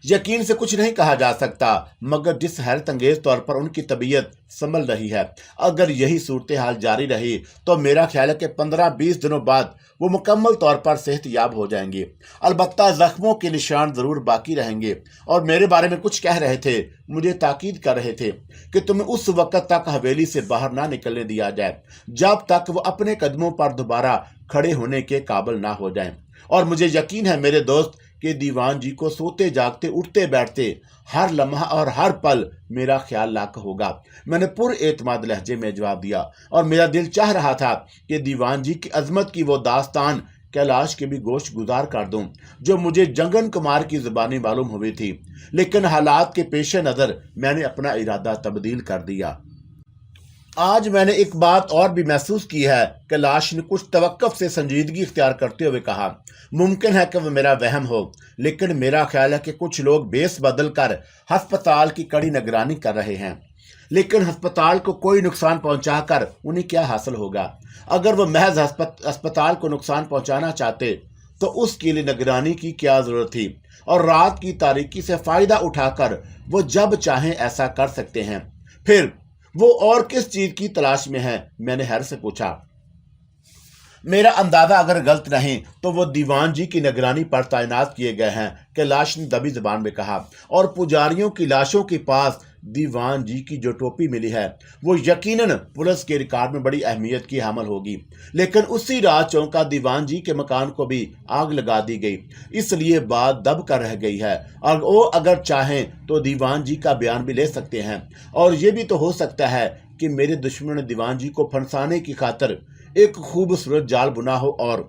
यकीन से कुछ नहीं कहा जा सकता, मगर जिस हैरत अंगेज तौर पर उनकी तबीयत संभल रही है, अगर यही सूरत हाल जारी रही तो मेरा ख्याल है कि 15-20 दिनों बाद वो मुकम्मल तौर पर सेहतयाब हो जाएंगे। अलबत्ता जख्मों के निशान जरूर बाकी रहेंगे। और मेरे बारे में कुछ कह रहे थे, मुझे ताकीद कर रहे थे कि तुम्हें उस वक्त तक हवेली से बाहर ना निकलने दिया जाए जब तक वो अपने कदमों पर दोबारा खड़े होने के काबिल ना हो जाएं। और मुझे यकीन है मेरे दोस्त कि दीवान जी को सोते जागते उठते बैठते हर लम्हा और हर पल मेरा ख्याल लाक होगा। मैंने पुर एतमाद लहजे में जवाब दिया और मेरा दिल चाह रहा था कि दीवान जी की अजमत की वो दास्तान कैलाश के भी गोश्त गुजार कर दूं जो मुझे जंगन कुमार की जुबानी मालूम हुई थी, लेकिन हालात के पेश नज़र मैंने अपना इरादा तब्दील कर दिया। आज मैंने एक बात और भी महसूस की है। कैलाश ने कुछ तवक्कुफ से संजीदगी इख्तियार करते हुए कहा, मुमकिन है कि वह मेरा वहम हो, लेकिन मेरा ख्याल है कि कुछ लोग बेस बदल कर हस्पताल की कड़ी निगरानी कर रहे हैं। लेकिन हस्पताल को कोई नुकसान पहुंचाकर उन्हें क्या हासिल होगा? अगर वह महज अस्पताल को नुकसान पहुंचाना चाहते तो उसके लिए निगरानी की क्या जरूरत थी? और रात की तारीकी से फायदा उठाकर वो जब चाहें ऐसा कर सकते हैं। फिर वो और किस चीज की तलाश में है? मैंने हैरत से पूछा। मेरा अंदाजा अगर गलत नहीं तो वो दीवान जी की निगरानी पर तैनात किए गए हैं, कैलाश ने दबी जुबान में कहा। और पुजारियों की लाशों के पास दीवान जी की जो टोपी मिली है वो यकीनन पुलिस के रिकॉर्ड में बड़ी अहमियत की हामिल होगी। लेकिन उसी रात चौंका दीवान जी के मकान को भी आग लगा दी गई, इसलिए बात दब कर रह गई है। और वो अगर चाहें तो दीवान जी का बयान भी ले सकते हैं। और ये भी तो हो सकता है कि मेरे दुश्मन ने दीवान जी को फंसाने की खातिर एक खूबसूरत जाल बुना हो। और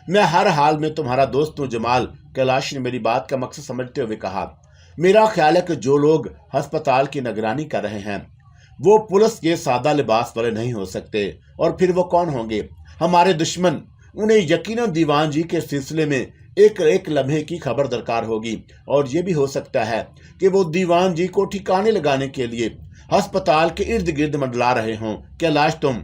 मैं हर हाल में तुम्हारा दोस्त हूं जमाल, कैलाश ने मेरी बात का मकसद समझते हुए कहा। मेरा ख्याल है कि जो लोग अस्पताल की निगरानी कर रहे हैं वो पुलिस के सादा लिबास वाले नहीं हो सकते। और फिर वो कौन होंगे? हमारे दुश्मन। उन्हें यकीनन दीवान जी के सिलसिले में एक एक लम्हे की खबर दरकार होगी। और ये भी हो सकता है कि वो दीवान जी को ठिकाने लगाने के लिए अस्पताल के इर्द गिर्द मंडला रहे हों। कैलाश तुम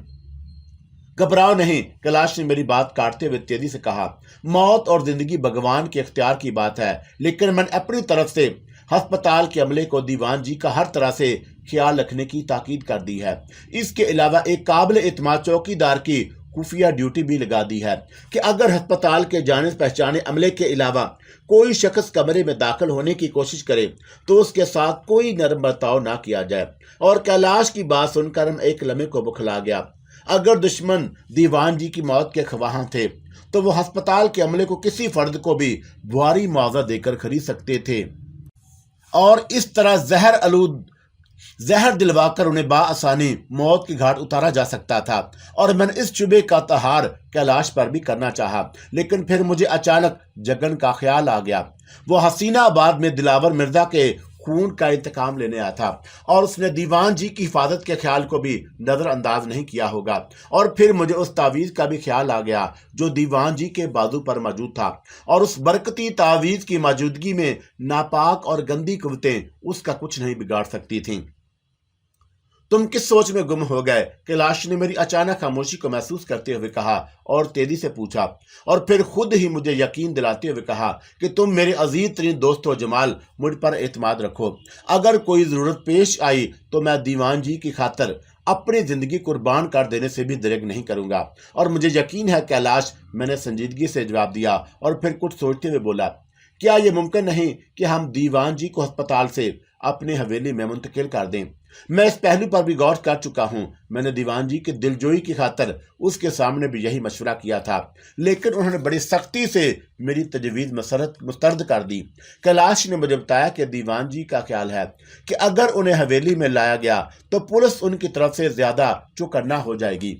घबराओ नहीं, कैलाश ने मेरी बात काटते हुए तेजी से कहा। मौत और जिंदगी भगवान के इख्तियार की बात है, लेकिन मैंने अपनी तरफ से अस्पताल के अमले को दीवान जी का हर तरह से ख्याल रखने की ताकीद कर दी है। इसके अलावा एक काबिल एतमाद चौकीदार की खुफिया ड्यूटी भी लगा दी है कि अगर अस्पताल के जाने पहचाने अमले के अलावा कोई शख्स कमरे में दाखिल होने की कोशिश करे तो उसके साथ कोई नरम बर्ताव ना किया जाए। और कैलाश की बात सुनकर मैं एक लम्हे को बुखला गया। अगर दुश्मन दीवान जी की मौत के खवाह थे तो वो अस्पताल के अमले को किसी फर्द को भी भारी मुआवजा देकर खरीद सकते थे और इस तरह जहर दिलवाकर उन्हें बाआसानी मौत की घाट उतारा जा सकता था। और मैंने इस शुबे का तहार कैलाश पर भी करना चाहा, लेकिन फिर मुझे अचानक जगन का ख्याल आ गया। वो हसीनाबाद में दिलावर मिर्जा के खून का इंतकाम लेने आया था और उसने दीवान जी की हिफाजत के ख्याल को भी नजरअंदाज नहीं किया होगा। और फिर मुझे उस तावीज़ का भी ख्याल आ गया जो दीवान जी के बाजू पर मौजूद था। और उस बरकती तावीज़ की मौजूदगी में नापाक और गंदी कुव्वतें उसका कुछ नहीं बिगाड़ सकती थीं। तुम किस सोच में गुम हो गए? कैलाश ने मेरी अचानक खामोशी को महसूस करते हुए कहा और तेजी से पूछा। और फिर खुद ही मुझे यकीन दिलाते हुए कहा कि तुम मेरे अजीज तरीन दोस्त हो जमाल, मुझ पर एतमाद रखो। अगर कोई जरूरत पेश आई तो मैं दीवान जी की खातिर अपनी जिंदगी कुर्बान कर देने से भी दरेग नहीं करूंगा। और मुझे यकीन है कैलाश, मैंने संजीदगी से जवाब दिया और फिर कुछ सोचते हुए बोला, क्या यह मुमकिन नहीं कि हम दीवान जी को अस्पताल से अपने हवेली में मुंतकिल कर दें? मैं इस पहलू पर भी गौर कर चुका हूं। मैंने दीवान जी की दिलजोई की खातिर उसके सामने भी यही मशवरा किया था, लेकिन उन्होंने बड़ी सख्ती से मेरी तजवीज़ मुस्तरद कर दी। कैलाश ने मुझे बताया कि दीवान जी का ख्याल है कि अगर उन्हें हवेली में लाया गया तो पुलिस उनकी तरफ से ज्यादा चौकन्ना हो जाएगी।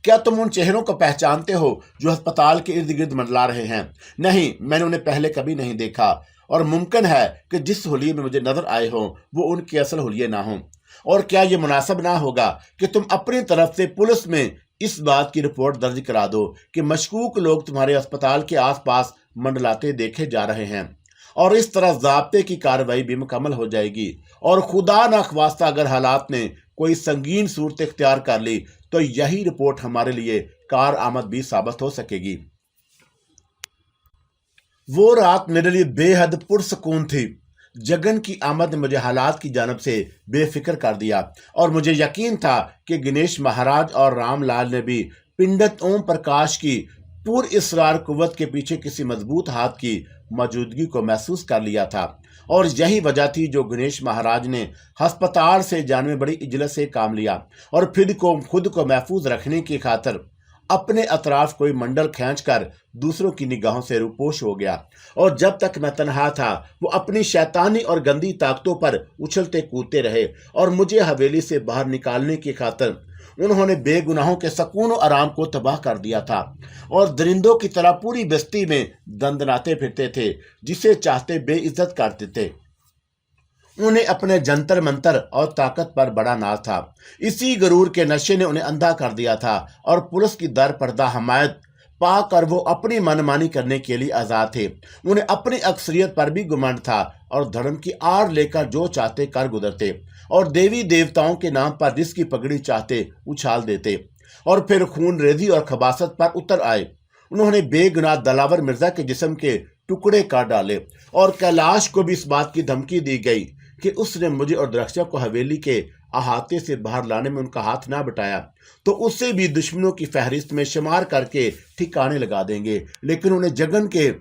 क्या तुम उन चेहरों को पहचानते हो जो अस्पताल के इर्द गिर्द मंडला रहे हैं? नहीं, मैंने उन्हें पहले कभी नहीं देखा और मुमकिन है कि जिस हुलिये में मुझे नजर आए हों वो उनके असल हुलिये ना हों। और क्या ये मुनासिब ना होगा कि तुम अपनी तरफ से पुलिस में इस बात की रिपोर्ट दर्ज करा दो कि मशकूक लोग तुम्हारे अस्पताल के आसपास मंडलाते देखे जा रहे हैं, और इस तरह ज़ाब्ते की कार्रवाई भी मुकम्मल हो जाएगी। और खुदा न ख्वास्ता अगर हालात ने कोई संगीन सूरत इख्तियार कर ली तो यही रिपोर्ट हमारे लिए कार आमद भी साबित हो सकेगी। वो रात मेरे लिए बेहद पुरसकून थी। जगन की आमद ने मुझे हालात की जानब से बेफिक्र कर दिया और मुझे यकीन था कि गणेश महाराज और रामलाल ने भी पिंडित ओम प्रकाश की पुरइसरार कुव्वत के पीछे किसी मजबूत हाथ की मौजूदगी को महसूस कर लिया था। और यही वजह थी जो गणेश महाराज ने अस्पताल से जाने में बड़ी इजलत से काम लिया और फिर खुद को महफूज रखने की खातिर अपने अतराफ कोई मंडल खींचकर दूसरों की निगाहों से रूपोश हो गया। और जब तक मैं तन्हा था वो अपनी शैतानी और गंदी ताकतों पर उछलते कूदते रहे और मुझे हवेली से बाहर निकालने की खातिर उन्होंने बेगुनाहों के सकून और आराम को तबाह कर दिया था और दरिंदों की तरह पूरी बस्ती में दंदनाते फिरते थे, जिसे चाहते बेइज्जत करते थे। उन्हें अपने जंतर मंतर और ताकत पर बड़ा नाज था। इसी गरूर के नशे ने उन्हें अंधा कर दिया था और पुलिस की दर पर्दा हमायत पाकर वो अपनी मनमानी करने के लिए आज़ाद थे। उन्हें अपनी अक्सरियत पर भी गुमान था और धर्म की आड़ लेकर जो चाहते कर गुजरते और देवी देवताओं के नाम पर जिसकी पगड़ी चाहते उछाल देते और फिर खून रेजी और खबासत पर उतर आए। उन्होंने बेगुनाह दलावर मिर्जा के जिस्म के टुकड़े काट डाले और कैलाश को भी इस बात की धमकी दी गई कि उसने मुझे और द्रक्षा को हवेली के अहाते से बाहर लाने में उनका हाथ ना बटाया तो उसे भी दुश्मनों की फहरिस्त में शुमार करके ठिकाने लगा देंगे। लेकिन उन्हें जगन के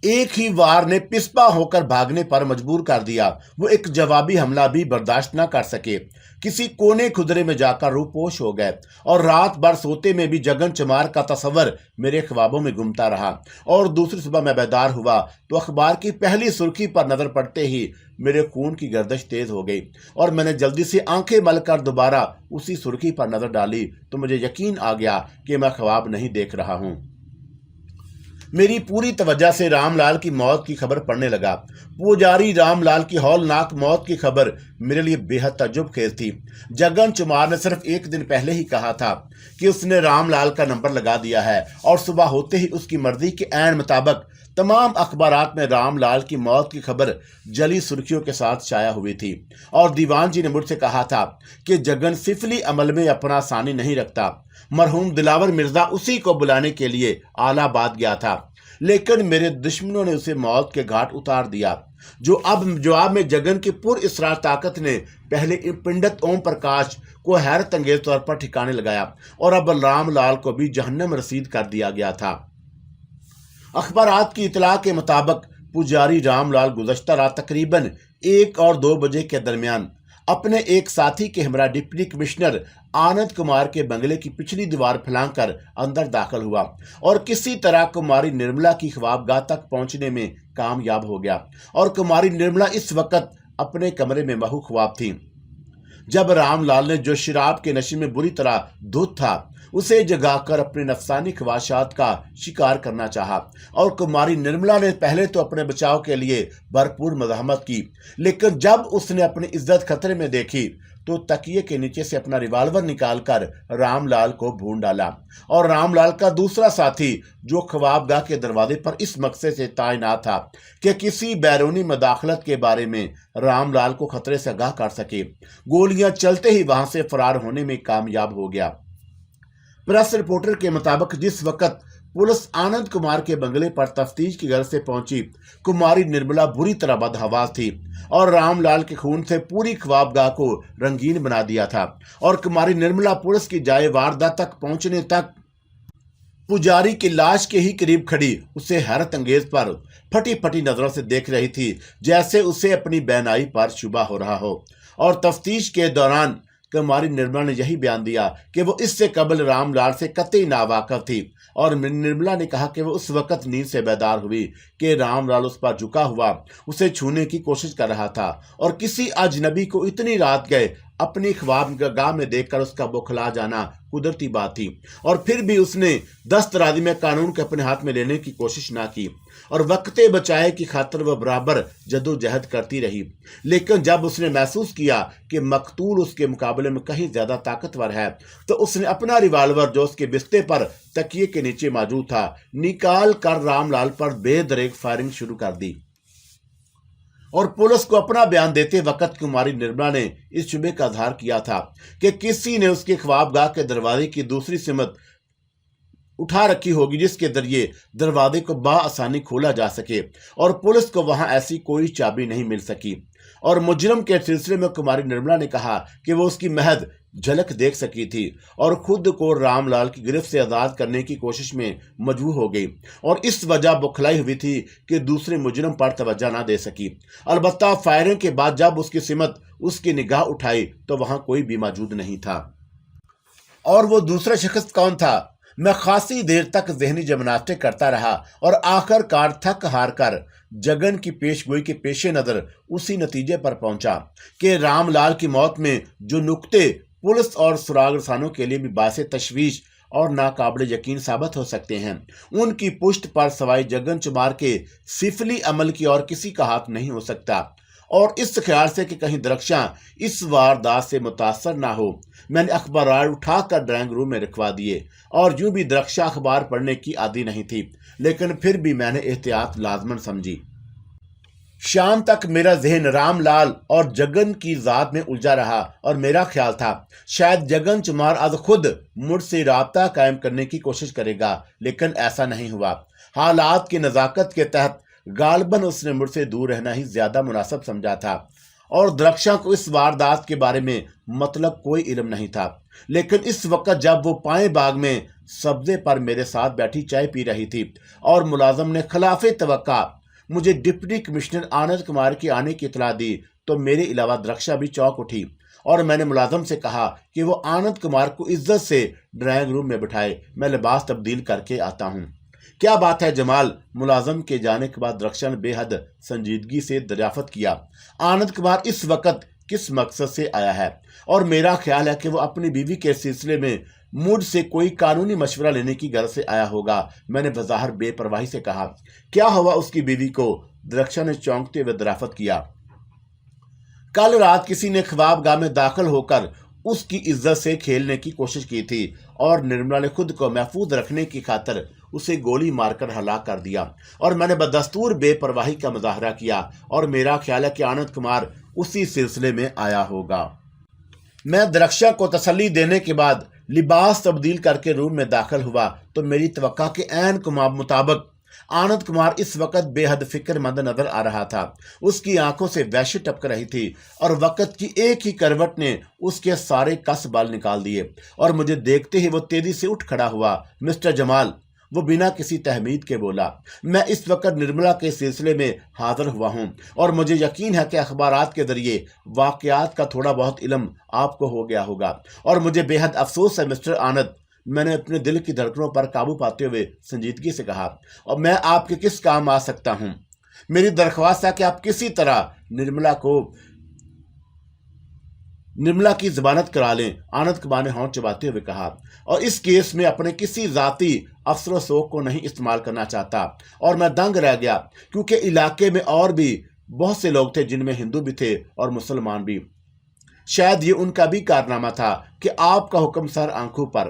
एक ही वार ने पिस्पा होकर भागने पर मजबूर कर दिया। वो एक जवाबी हमला भी बर्दाश्त न कर सके, किसी कोने खुदरे में जाकर रूपोश हो गए और रात भर सोते में भी जगन चमार का तस्वर मेरे ख्वाबों में घूमता रहा। और दूसरी सुबह मैं बेदार हुआ तो अखबार की पहली सुर्खी पर नजर पड़ते ही मेरे खून की गर्दिश तेज हो गई और मैंने जल्दी से आंखें मल कर दोबारा उसी सुर्खी पर नजर डाली तो मुझे यकीन आ गया कि मैं ख्वाब नहीं देख रहा हूं। मेरी पूरी तवज्जो से रामलाल की मौत की खबर पढ़ने लगा। पुजारी रामलाल की हौलनाक मौत की खबर मेरे लिए बेहद तजुब खेज थी। जगन चमार ने सिर्फ एक दिन पहले ही कहा था कि उसने रामलाल का नंबर लगा दिया है और सुबह होते ही उसकी मर्जी के ऐन मुताबिक तमाम अखबारात में रामलाल की मौत की खबर जली सुर्खियों के साथ छाया हुई थी। और दीवान जी ने मुझसे कहा था कि जगन सिफली अमल में अपना सानी नहीं रखता। मरहूम दिलावर मिर्जा उसी को बुलाने के लिए आलाबाद गया था, लेकिन मेरे दुश्मनों ने उसे मौत के घाट उतार दिया। जो अब जवाब में जगन की पुर इसरार ताकत ने पहले पंडित ओम प्रकाश को हैरत अंगेज तौर पर ठिकाने लगाया और अब रामलाल को भी जहन्नम रसीद कर दिया गया था। अखबारात की इतला के मुताबिक पुजारी रामलाल गुज़श्ता रात तकरीबन 1 और 2 बजे के दरमियान अपने एक साथी के हमरा डिप्टी कमिश्नर आनंद कुमार के बंगले की पिछली दीवार फैलाकर अंदर दाखिल हुआ और किसी तरह कुमारी निर्मला की ख्वाबगाह तक पहुंचने में कामयाब हो गया। और कुमारी निर्मला इस वक्त अपने कमरे में महू ख्वाब थी। जब रामलाल ने जो शराब के नशे में बुरी तरह धुत था उसे जगाकर अपने नफसानी ख्वाहिशात का शिकार करना चाहा और कुमारी निर्मला ने पहले तो अपने बचाव के लिए भरपूर मज़ाहमत की, लेकिन जब उसने अपनी इज्जत खतरे में देखी तो तकिए के नीचे से अपना रिवाल्वर निकालकर रामलाल को भून डाला। और रामलाल का दूसरा साथी जो ख्वाबगाह के दरवाजे पर इस मकसद से तैनात था कि किसी बैरूनी मदाखलत के बारे में रामलाल को खतरे से आगाह कर सके, गोलियां चलते ही वहां से फरार होने में कामयाब हो गया। प्रेस रिपोर्टर के मुताबिक जिस वक्त पुलिस आनंद कुमार के बंगले पर तफ्तीश की गर्ज से पहुंची, कुमारी निर्मला बुरी तरह बदहवास थी और रामलाल के खून से पूरी ख्वाबगाह को रंगीन बना दिया था। और कुमारी निर्मला पुलिस की जाए वारदात तक पहुंचने तक पुजारी की लाश के ही करीब खड़ी उसे हैरत अंगेज पर फटी फटी नजरों से देख रही थी, जैसे उसे अपनी बहनाई पर शुबा हो रहा हो। और तफ्तीश के दौरान कुमारी निर्मला ने यही बयान दिया कि वो इससे कबल रामलाल से कतई नावाकिफ थी। और निर्मला ने कहा कि वो उस वक्त नींद से बेदार हुई कि रामलाल उस पर झुका हुआ उसे छूने की कोशिश कर रहा था और किसी अजनबी को इतनी रात गए अपनी ख्वाबगाह में देखकर उसका बौखला जाना कुदरती बात थी। और फिर भी उसने दस्तराजी में कानून के अपने हाथ में लेने की कोशिश ना की और वक्ते बचाए की खातिर वह बराबर जदोजहद करती रही। लेकिन जब उसने महसूस किया कि मकतूल उसके मुकाबले में कहीं ज्यादा ताकतवर है तो उसने अपना रिवाल्वर जो उसके बिस्ते पर तकिए के नीचे मौजूद था निकाल कर रामलाल पर बेदरेक फायरिंग शुरू कर दी। और पुलिस को अपना बयान देते वक्त कुमारी निर्मला ने इस शुबे का इजहार किया था कि किसी ने उसके ख्वाबगाह के दरवाजे की दूसरी सिमत उठा रखी होगी जिसके जरिए दरवाजे को बआसानी खोला जा सके और पुलिस को वहां ऐसी कोई चाबी नहीं मिल सकी। और मुजरिम के सिलसिले में कुमारी निर्मला ने कहा कि वो उसकी महज झलक देख सकी थी और खुद को रामलाल की गिरफ्त से आज़ाद करने की कोशिश में मजबूर हो गई और इस वजह बौखलाई हुई थी कि दूसरे मुजरिम पर तवज्जो ना दे सकी। अलबत्ता फायरिंग के बाद जब उसकी सिमत उसकी निगाह उठाई तो वहां कोई भी मौजूद नहीं था। और वो दूसरा शख्स कौन था? मैं खासी देर तक जहनी जिम्नास्टिक करता रहा और आखिरकार थक हार कर जगन की पेशगोई के पेशे नजर उसी नतीजे पर पहुंचा कि रामलाल की मौत में जो नुक्ते पुलिस और सुराग रसानों के लिए भी बासे तशवीश और नाकाबिल यकीन साबित हो सकते हैं, उनकी पुष्ट पर सवाई जगन चमार के सिफली अमल की और किसी का हाथ नहीं हो सकता। और इस ख्याल से कि कहीं दरख्शां इस वारदात से मुतासर ना हो, मैंने अखबार उठाकर ड्राइंग रूम में रखवा दिए। और यूं भी दरख्शां अखबार पढ़ने की आदी नहीं थी, लेकिन फिर भी मैंने एहतियात लाजमन समझी। शाम तक मेरा जहन रामलाल और जगन की ज़ात में उलझा रहा और मेरा ख्याल था शायद जगन चमार आज खुद मुझसे राब्ता कायम करने की कोशिश करेगा, लेकिन ऐसा नहीं हुआ। حالات کی نزاکت کے تحت غالباً اس نے مجھ سے دور رہنا ہی زیادہ مناسب سمجھا تھا، اور درخشاں کو اس واردات کے بارے میں مطلب کوئی علم نہیں تھا۔ لیکن اس وقت جب وہ پائیں باغ میں سبزے پر میرے ساتھ بیٹھی چائے پی رہی تھی اور ملازم نے خلاف توقع مجھے ڈپٹی کمشنر آنند کمار کے آنے کی اطلاع دی تو میرے علاوہ درخشاں بھی چونک اٹھی، اور میں نے ملازم سے کہا کہ وہ آنند کمار کو عزت سے ڈرائنگ روم میں بٹھائے، میں لباس تبدیل کر کے آتا ہوں۔ کیا بات ہے جمال؟ ملازم کے جانے کے بعد درخشاں نے بے حد سنجیدگی سے دریافت کیا۔ آنند کمار اس وقت کس مقصد سے آیا ہے؟ اور میرا خیال ہے کہ وہ اپنی بیوی کے سلسلے میں مجھ سے کوئی قانونی مشورہ لینے کی غرض سے آیا ہوگا، میں نے بظاہر بے پرواہی سے کہا۔ کیا ہوا اس کی بیوی کو؟ درخشاں نے چونکتے ہوئے دریافت کیا۔ کل رات کسی نے خواب گاہ میں داخل ہو کر اس کی عزت سے کھیلنے کی کوشش کی تھی، اور نرملا نے خود کو محفوظ رکھنے کی خاطر اسے گولی مار کر ہلاک کر دیا، اور میں نے بدستور بے پرواہی کا مظاہرہ کیا، اور میرا خیال ہے کہ آنند کمار اسی سلسلے میں آیا ہوگا۔ میں درخشاں کو تسلی دینے کے بعد لباس تبدیل کر کے روم میں داخل ہوا تو میری توقع کے عین مطابق آنند کمار اس وقت بے حد فکر مند نظر آ رہا تھا۔ اس کی آنکھوں سے وحشت ٹپک رہی تھی، اور وقت کی ایک ہی کروٹ نے اس کے سارے کس بال نکال دیے، اور مجھے دیکھتے ہی وہ تیزی سے اٹھ کھڑا ہوا۔ مسٹر جمال، وہ بنا کسی تحمید کے بولا، میں اس وقت نرملا کے سلسلے میں حاضر ہوا ہوں، اور مجھے یقین ہے کہ اخبارات کے ذریعے واقعات کا تھوڑا بہت علم آپ کو ہو گیا ہوگا، اور مجھے بے حد افسوس ہے مسٹر آنند، میں نے اپنے دل کی دھڑکنوں پر قابو پاتے ہوئے سنجیدگی سے کہا، اور میں آپ کے کس کام آ سکتا ہوں؟ میری درخواست ہے کہ آپ کسی طرح نرملا کی ضمانت کرا لیں، آنند کمار نے ہونٹ چباتے ہوئے کہا، اور اس کیس میں اپنے کسی ذاتی افسر و سوگ کو نہیں استعمال کرنا چاہتا۔ اور میں دنگ رہ گیا، کیونکہ علاقے میں اور بھی بہت سے لوگ تھے جن میں ہندو بھی تھے اور مسلمان بھی۔ شاید یہ ان کا بھی کارنامہ تھا کہ آپ کا حکم سر آنکھوں پر۔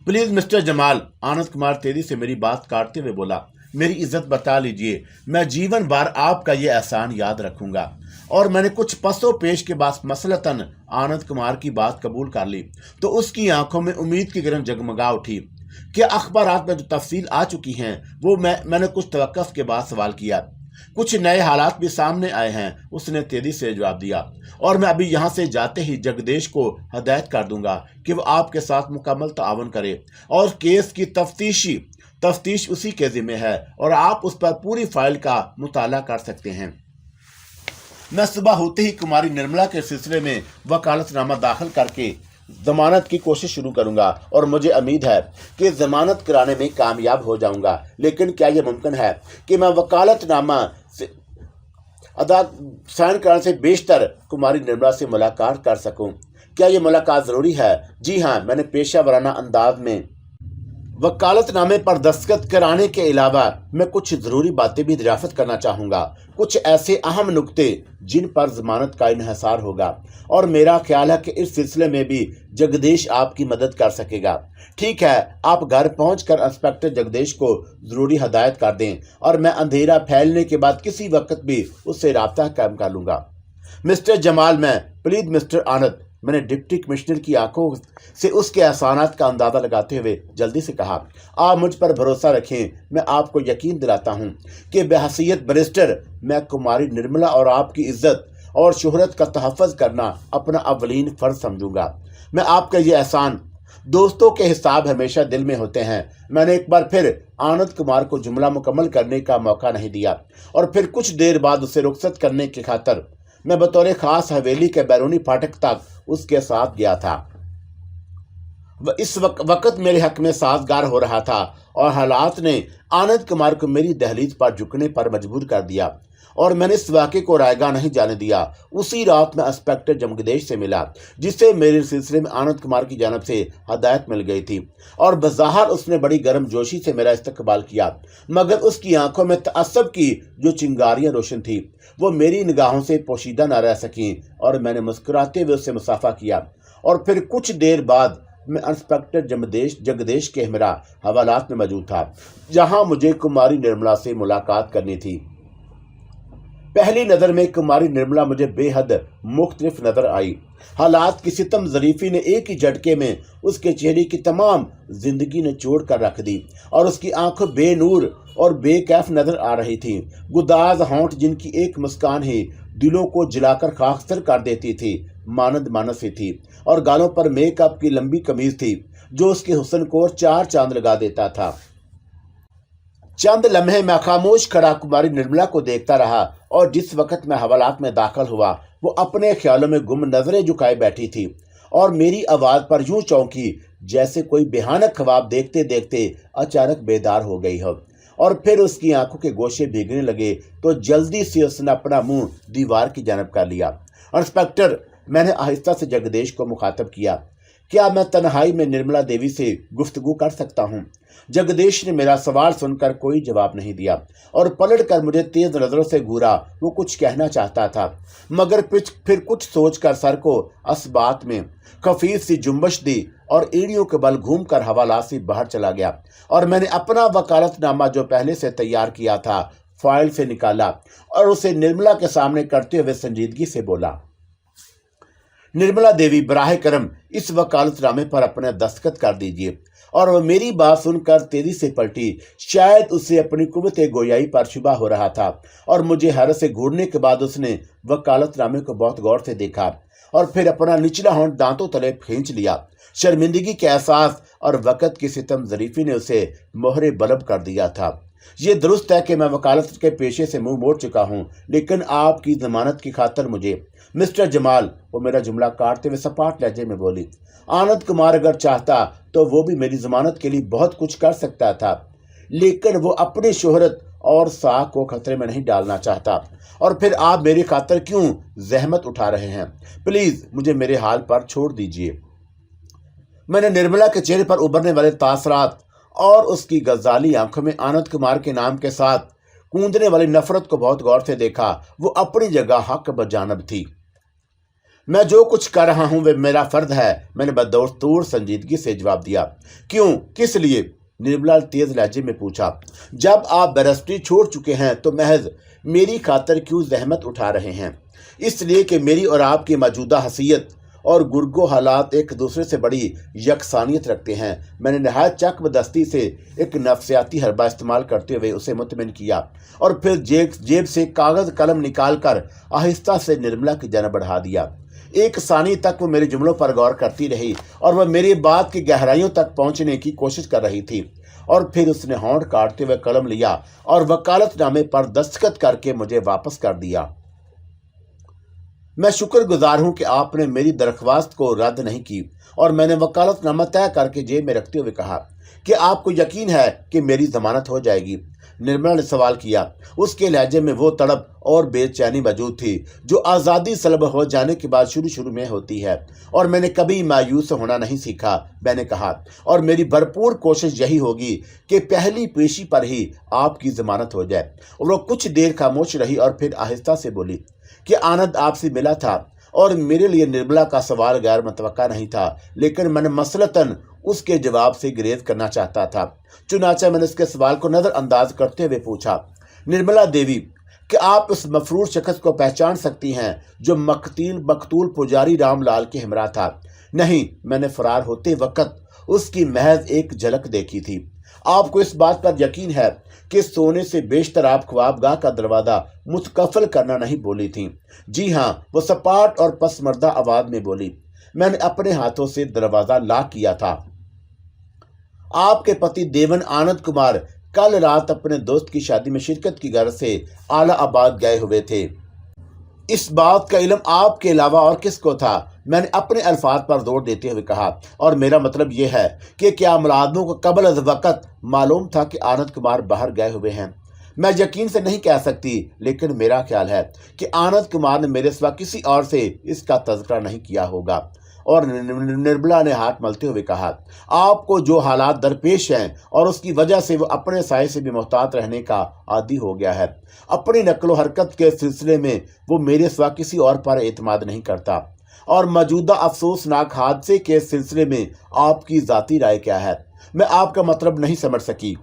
پلیز مسٹر جمال، آنند کمار تیزی سے میری بات کاٹتے ہوئے بولا، میری عزت بتا لیجئے، میں جیون بھر آپ کا یہ احسان یاد رکھوں گا۔ اور میں نے کچھ پس و پیش کے بعد مثلاً آنند کمار کی بات قبول کر لی تو اس کی آنکھوں میں امید کی کرن جگمگا اٹھی۔ کہ اخبارات میں جو تفصیل آ چکی ہیں وہ میں نے کچھ توقف کے بعد سوال کیا۔ کچھ نئے حالات بھی سامنے آئے ہیں، اس نے تیزی سے جواب دیا، اور میں ابھی یہاں سے جاتے ہی جگدیش کو ہدایت کر دوں گا کہ وہ آپ کے ساتھ مکمل تعاون کرے، اور کیس کی تفتیش اسی کے ذمہ ہے، اور آپ اس پر پوری فائل کا مطالعہ کر سکتے ہیں۔ میں صبح ہوتے ہی کماری نرملا کے سلسلے میں وکالت نامہ داخل کر کے ضمانت کی کوشش شروع کروں گا، اور مجھے امید ہے کہ ضمانت کرانے میں کامیاب ہو جاؤں گا۔ لیکن کیا یہ ممکن ہے کہ میں وکالت نامہ سائن کرانے سے بیشتر کماری نرملا سے ملاقات کر سکوں؟ کیا یہ ملاقات ضروری ہے؟ جی ہاں، میں نے پیشہ ورانہ انداز میں وکالت نامے پر دستخط کرانے کے علاوہ میں کچھ ضروری باتیں بھی دریافت کرنا چاہوں گا، کچھ ایسے اہم نکتے جن پر ضمانت کا انحصار ہوگا، اور میرا خیال ہے کہ اس سلسلے میں بھی جگدیش آپ کی مدد کر سکے گا۔ ٹھیک ہے، آپ گھر پہنچ کر انسپکٹر جگدیش کو ضروری ہدایت کر دیں، اور میں اندھیرا پھیلنے کے بعد کسی وقت بھی اس سے رابطہ قائم کر لوں گا۔ مسٹر جمال، پلیز مسٹر آنند، میں نے ڈپٹی کمشنر کی آنکھوں سے اس کے احسانات کا اندازہ لگاتے ہوئے جلدی سے کہا، آپ مجھ پر بھروسہ رکھیں، میں آپ کو یقین دلاتا ہوں کہ بحیثیت بیرسٹر میں کماری نرملا اور آپ کی عزت اور شہرت کا تحفظ کرنا اپنا اولین فرض سمجھوں گا۔ میں آپ کا یہ احسان، دوستوں کے حساب ہمیشہ دل میں ہوتے ہیں۔ میں نے ایک بار پھر آنند کمار کو جملہ مکمل کرنے کا موقع نہیں دیا، اور پھر کچھ دیر بعد اسے رخصت کرنے کی خاطر میں بطور خاص حویلی کے بیرونی پھاٹک تک اس کے ساتھ گیا تھا۔ اس وقت میرے حق میں سازگار ہو رہا تھا، اور حالات نے آنند کمار کو میری دہلیز پر جھکنے پر مجبور کر دیا، اور میں نے اس واقعے کو رائے گاہ نہیں جانے دیا۔ اسی رات میں انسپکٹر جگدیش سے ملا، جسے میرے سلسلے میں آنند کمار کی جانب سے ہدایت مل گئی تھی، اور بظاہر اس نے بڑی گرم جوشی سے میرا استقبال کیا، مگر اس کی آنکھوں میں تعصب کی جو چنگاریاں روشن تھی وہ میری نگاہوں سے پوشیدہ نہ رہ سکیں، اور میں نے مسکراتے ہوئے اس سے مصافحہ کیا، اور پھر کچھ دیر بعد میں انسپکٹر جگدیش کے ہمراہ حوالات میں موجود تھا، جہاں مجھے کماری نرملا سے ملاقات کرنی تھی۔ पहली नजर में कुमारी निर्मला मुझे बेहद मुख्तलिफ नजर आई। हालात की सितम ज़रीफी ने एक ही झटके में उसके चेहरे की तमाम जिंदगी ने छोड़ कर रख दी और उसकी आंखें बेनूर और बेकैफ नजर आ रही थी। गुदाज होंठ जिनकी एक मुस्कान ही दिलों को जलाकर खाकसर कर देती थी, मानद मानसी थी, और गालों पर मेकअप की लंबी कमीज थी जो उसके हुस्न को और चार चांद लगा देता था। चंद लम्हे मैं खामोश खड़ा कुमारी निर्मला को देखता रहा और जिस वक्त मैं हवालात में दाखिल हुआ वो अपने ख्यालों में गुम नजरें झुकाए बैठी थी और मेरी आवाज पर यूं चौंकी जैसे कोई भयानक ख्वाब देखते देखते अचानक बेदार हो गई हो। और फिर उसकी आंखों के गोशे भीगने लगे तो जल्दी से उसने अपना मुंह दीवार की जानब कर लिया। इंस्पेक्टर, मैंने आहिस्ता से जगदीश को मुखातब किया, क्या मैं तन्हाई में निर्मला देवी से गुफ्तगू कर सकता हूँ? जगदीश ने मेरा सवाल सुनकर कोई जवाब नहीं दिया और पलट कर मुझे तेज नजरों से घूरा। वो कुछ कहना चाहता था मगर फिर कुछ सोचकर सर को असबात में खफीफ सी जुम्बश दी और एड़ियों के बल घूमकर हवालात से बाहर चला गया और मैंने अपना वकालतनामा जो पहले से तैयार किया था फाइल से निकाला और उसे निर्मला के सामने करते हुए संजीदगी से बोला, निर्मला देवी, बराह करम इस वकालतनामे पर अपने दस्तखत कर दीजिए। और वह मेरी बात सुनकर तेजी से पलटी। शायद उसे अपनी कुव्वते गोयाई पर शुबा हो रहा था और मुझे हैरत से घूरने के बाद उसने वकालतनामे को बहुत गौर से देखा और फिर अपना निचला होंठ दांतों तले खींच लिया। शर्मिंदगी के एहसास और वक़्त की सितम ज़रीफ़ी ने उसे मोहरे बलब कर दिया था। ये दुरुस्त है कि मैं वकालत के पेशे से मुंह मोड़ चुका हूँ, लेकिन आपकी जमानत की खातर मुझे मिस्टर जमाल, वो मेरा जुमला काटते हुए सपाट लहजे में बोली, आनंद कुमार अगर चाहता तो वो भी मेरी जमानत के लिए बहुत कुछ कर सकता था, लेकिन वो अपनी शोहरत और साख को खतरे में नहीं डालना चाहता। और फिर आप मेरी खातर क्यों जहमत उठा रहे हैं? प्लीज मुझे मेरे हाल पर छोड़ दीजिए। मैंने निर्मला के चेहरे पर उभरने वाले तासरात और उसकी गजाली आंखों में आनंद कुमार के नाम के साथ कूदने वाली नफरत को बहुत गौर से देखा। वो अपनी जगह हक बजानब थी। मैं जो कुछ कर रहा हूं वे मेरा फर्ज है, मैंने बदस्तूर संजीदगी से जवाब दिया। क्यों, किस लिए? निर्मला तेज लहजे में पूछा। जब आप बैरिस्ट्री छोड़ चुके हैं तो महज मेरी खातर क्यों जहमत उठा रहे हैं? इसलिए कि मेरी और आपकी मौजूदा हैसियत और गुर्गो हालात एक दूसरे से बड़ी यकसानियत रखते हैं। मैंने नहायत चकबदस्ती से एक नफ्सियाती हरबा इस्तेमाल करते हुए उसे मुतमिन किया और फिर जेब से कागज कलम निकाल कर आहिस्ता से निर्मला की जानिब बढ़ा दिया। एक सानी तक वो मेरे जुमलों पर गौर करती रही और वह मेरी बात की गहराइयों तक पहुंचने की कोशिश कर रही थी। और फिर उसने होंठ काटते हुए कलम लिया और वकालतनामे पर दस्तखत करके मुझे वापस कर दिया। मैं शुक्रगुजार हूं कि आपने मेरी दरख्वास्त को रद्द नहीं की। और मैंने वकालतनामा तय करके जेब में रखते हुए कहा कि आपको यकीन है कि मेरी जमानत हो जाएगी? निर्मला ने सवाल किया। उसके लहजे में वो तड़प और बेचैनी मौजूद थी जो आज़ादी सलब हो जाने के बाद शुरू शुरू में होती है। और मैंने कभी मायूस होना नहीं सीखा। मैंने कहा, और मेरी भरपूर कोशिश यही होगी कि पहली पेशी पर ही आपकी जमानत हो जाए। और वो कुछ देर खामोश रही और फिर आहिस्ता से बोली कि आनंद आपसे मिला था और मेरे लिए निर्मला का सवाल गैर मुतवक्का नहीं था, लेकिन मैंने मसलतन उसके जवाब से गुरेज करना चाहता था। चुनाचा मैंने उसके सवाल को नज़रअंदाज करते हुए पूछा, निर्मला देवी, कि आप उस मफरूर शख्स को पहचान सकती हैं जो मकतूल पुजारी रामलाल के हमरा था? नहीं, मैंने फरार होते वक्त उसकी महज एक झलक देखी थी। आपको इस बात पर यकीन है कि सोने से बेशतर आप ख्वाबगाह का दरवाजा मुतकफल करना नहीं बोली थी? जी हाँ, वो सपाट और पसमर्दा आवाज में बोली। मैंने अपने हाथों से दरवाजा लॉक किया था। आपके पति देवन आनंद कुमार कल रात अपने दोस्त की शादी में शिरकत की गर्ज से आला आबाद गए हुए थे। इस बात का इल्म आपके अलावा और किसको था? मैंने अपने अल्फाज पर जोर देते हुए कहा, और मेरा मतलब यह है कि क्या मुलाजमों को कबल अज वक़्त मालूम था कि आनंद कुमार बाहर गए हुए हैं? मैं यकीन से नहीं कह सकती, लेकिन मेरा ख्याल है कि आनंद कुमार ने मेरे सिवा किसी और से इसका तज़किरा नहीं किया होगा। और निर्मला ने हाथ मलते हुए कहा, आपको जो हालात दरपेश हैं और उसकी वजह से वो अपने साय से भी मोहतात रहने का आदी हो गया है। अपनी नकलो हरकत के सिलसिले में वो मेरे सिवा किसी और पर एतमाद नहीं करता। और मौजूदा अफसोसनाक हादसे के सिलसिले में आपकी ज़ाती राय क्या है? मैं आपका मतलब नहीं समझ सकी।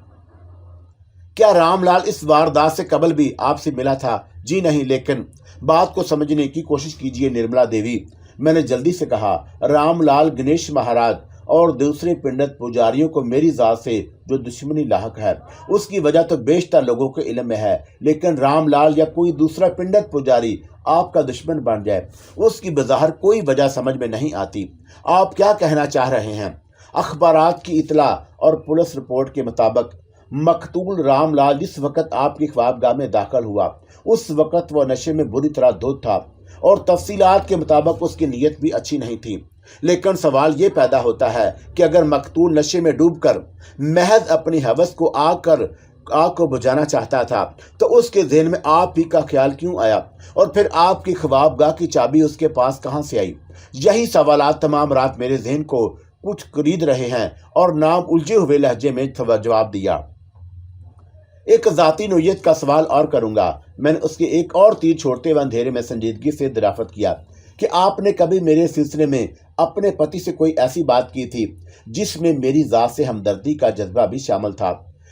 क्या रामलाल इस वारदात से कबल भी आपसे मिला था? जी नहीं, लेकिन बात को समझने की कोशिश कीजिए निर्मला देवी, मैंने जल्दी से कहा। रामलाल गणेश महाराज और दूसरे पंडित पुजारियों को मेरी जात से जो दुश्मनी लाहक है, उसकी वजह तो बेशतर लोगों के इल्म में है, लेकिन रामलाल या कोई दूसरा पंडित पुजारी आपका दुश्मन बन जाए, उसकी बज़ाहिर कोई वजह समझ में नहीं आती। आप क्या कहना चाह रहे हैं? अखबारात की इतला और पुलिस रिपोर्ट के मुताबिक मकतूल रामलाल जिस वक्त आपकी ख्वाबगाह में दाखिल हुआ, उस वक्त वह नशे में बुरी तरह धुत था और तफसीलात के मुताबिक उसकी नीयत भी अच्छी नहीं थी। लेकिन सवाल ये पैदा होता है कि अगर मकतूल नशे में डूबकर महज अपनी हवस को आग को बुझाना चाहता था, तो उसके ज़हन में आप ही का ख्याल क्यों आया? और फिर आपकी ख्वाबगाह की चाबी उसके पास कहाँ से आई? यही सवालात तमाम रात मेरे ज़हन को कुछ खरीद रहे हैं और नाम उलझे हुए लहजे में जवाब दिया। एक ज़ाती नोयत का सवाल और करूंगा। मैंने उसके एक और तीर छोड़ते हुए अंधेरे में संजीदगी से दराफत किया कि आपने कभी मेरे सिलसिले में अपने पति से कोई ऐसी बात की थी जिसमें मेरी ज़ात से हमदर्दी का जज्बा भी शामिल था?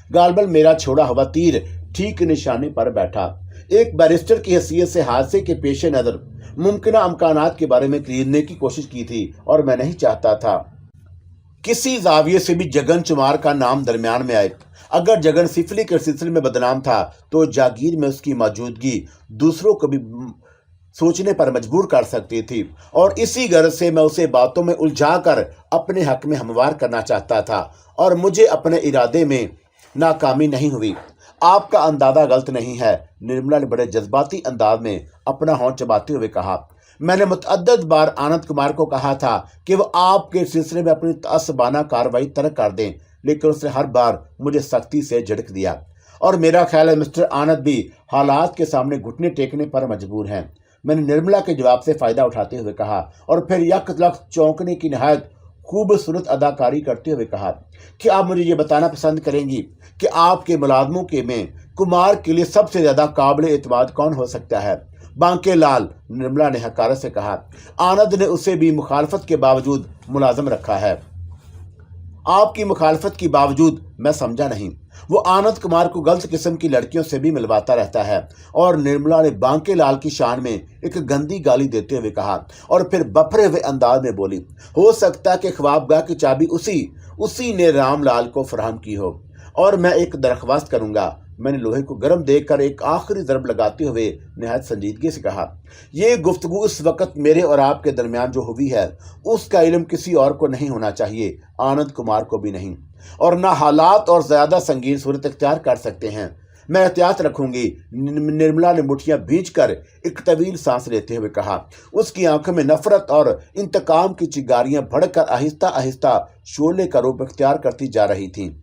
गालबन मेरा छोड़ा हुआ तीर ठीक निशाने पर बैठा। एक बैरिस्टर की हैसियत से हादसे के पेश नज़र मुमकिन अमकानात के बारे में खरीदने की कोशिश की थी और मैं नहीं चाहता था किसी जाविये से भी जगन चुमार का नाम दरमियान में आए। अगर जगन सिफली के सिलसिले में बदनाम था तो जागीर में उसकी मौजूदगी दूसरों को भी सोचने पर मजबूर कर सकती थी, और इसी गर्ज से मैं उसे बातों में उलझाकर अपने हक में हमवार करना चाहता था, और मुझे अपने इरादे में नाकामी नहीं हुई। आपका अंदाजा गलत नहीं है, निर्मला ने बड़े जज्बाती अंदाज में अपना होंठ चबाते हुए कहा। मैंने मुतअद्दिद बार आनंद कुमार को कहा था कि वो आपके सिलसिले में अपनी तअस्सुबाना कार्रवाई तर्क कर दें, लेकिन उसने हर बार मुझे सख्ती से झिड़क दिया, और मेरा ख्याल है मिस्टर आनंद भी हालात के सामने घुटने टेकने पर मजबूर हैं। मैंने निर्मला के जवाब से फ़ायदा उठाते हुए कहा, और फिर यकलख्त चौंकने की नहायत खूबसूरत अदाकारी करते हुए कहा कि आप मुझे ये बताना पसंद करेंगी कि आपके मुलाजमों के में कुमार के लिए सबसे ज़्यादा काबिल एतमाद कौन हो सकता है? बांके लाल, निर्मला ने हकारत से कहा। आनंद ने उसे भी मुखालफत के बावजूद मुलाजम रखा है। आपकी मुखालफत के बावजूद? मैं समझा नहीं। वो आनंद कुमार को गलत किस्म की लड़कियों से भी मिलवाता रहता है। और निर्मला ने बांके लाल की शान में एक गंदी गाली देते हुए कहा, और फिर बफरे हुए अंदाज में बोली, हो सकता है कि ख्वाबगाह की चाबी उसी ने रामलाल को फराहम की हो, और मैं एक दरख्वास्त करूंगा। मैंने लोहे को गर्म देखकर एक आखिरी ज़रब लगाते हुए निहायत संजीदगी से कहा, ये गुफ्तगू इस वक्त मेरे और आपके दरमियान जो हुई है, उसका इल्म किसी और को नहीं होना चाहिए, आनंद कुमार को भी नहीं, और ना हालात और ज़्यादा संगीन सूरत इख्तियार कर सकते हैं। मैं एहतियात रखूंगी। निर्मला ने मुठियां भींचकर एक तवील सांस लेते हुए कहा। उसकी आंखों में नफरत और इंतकाम की चिंगारियां भड़कर आहिस्ता आहिस्ता शोले का रूप इख्तियार करती जा रही थीं।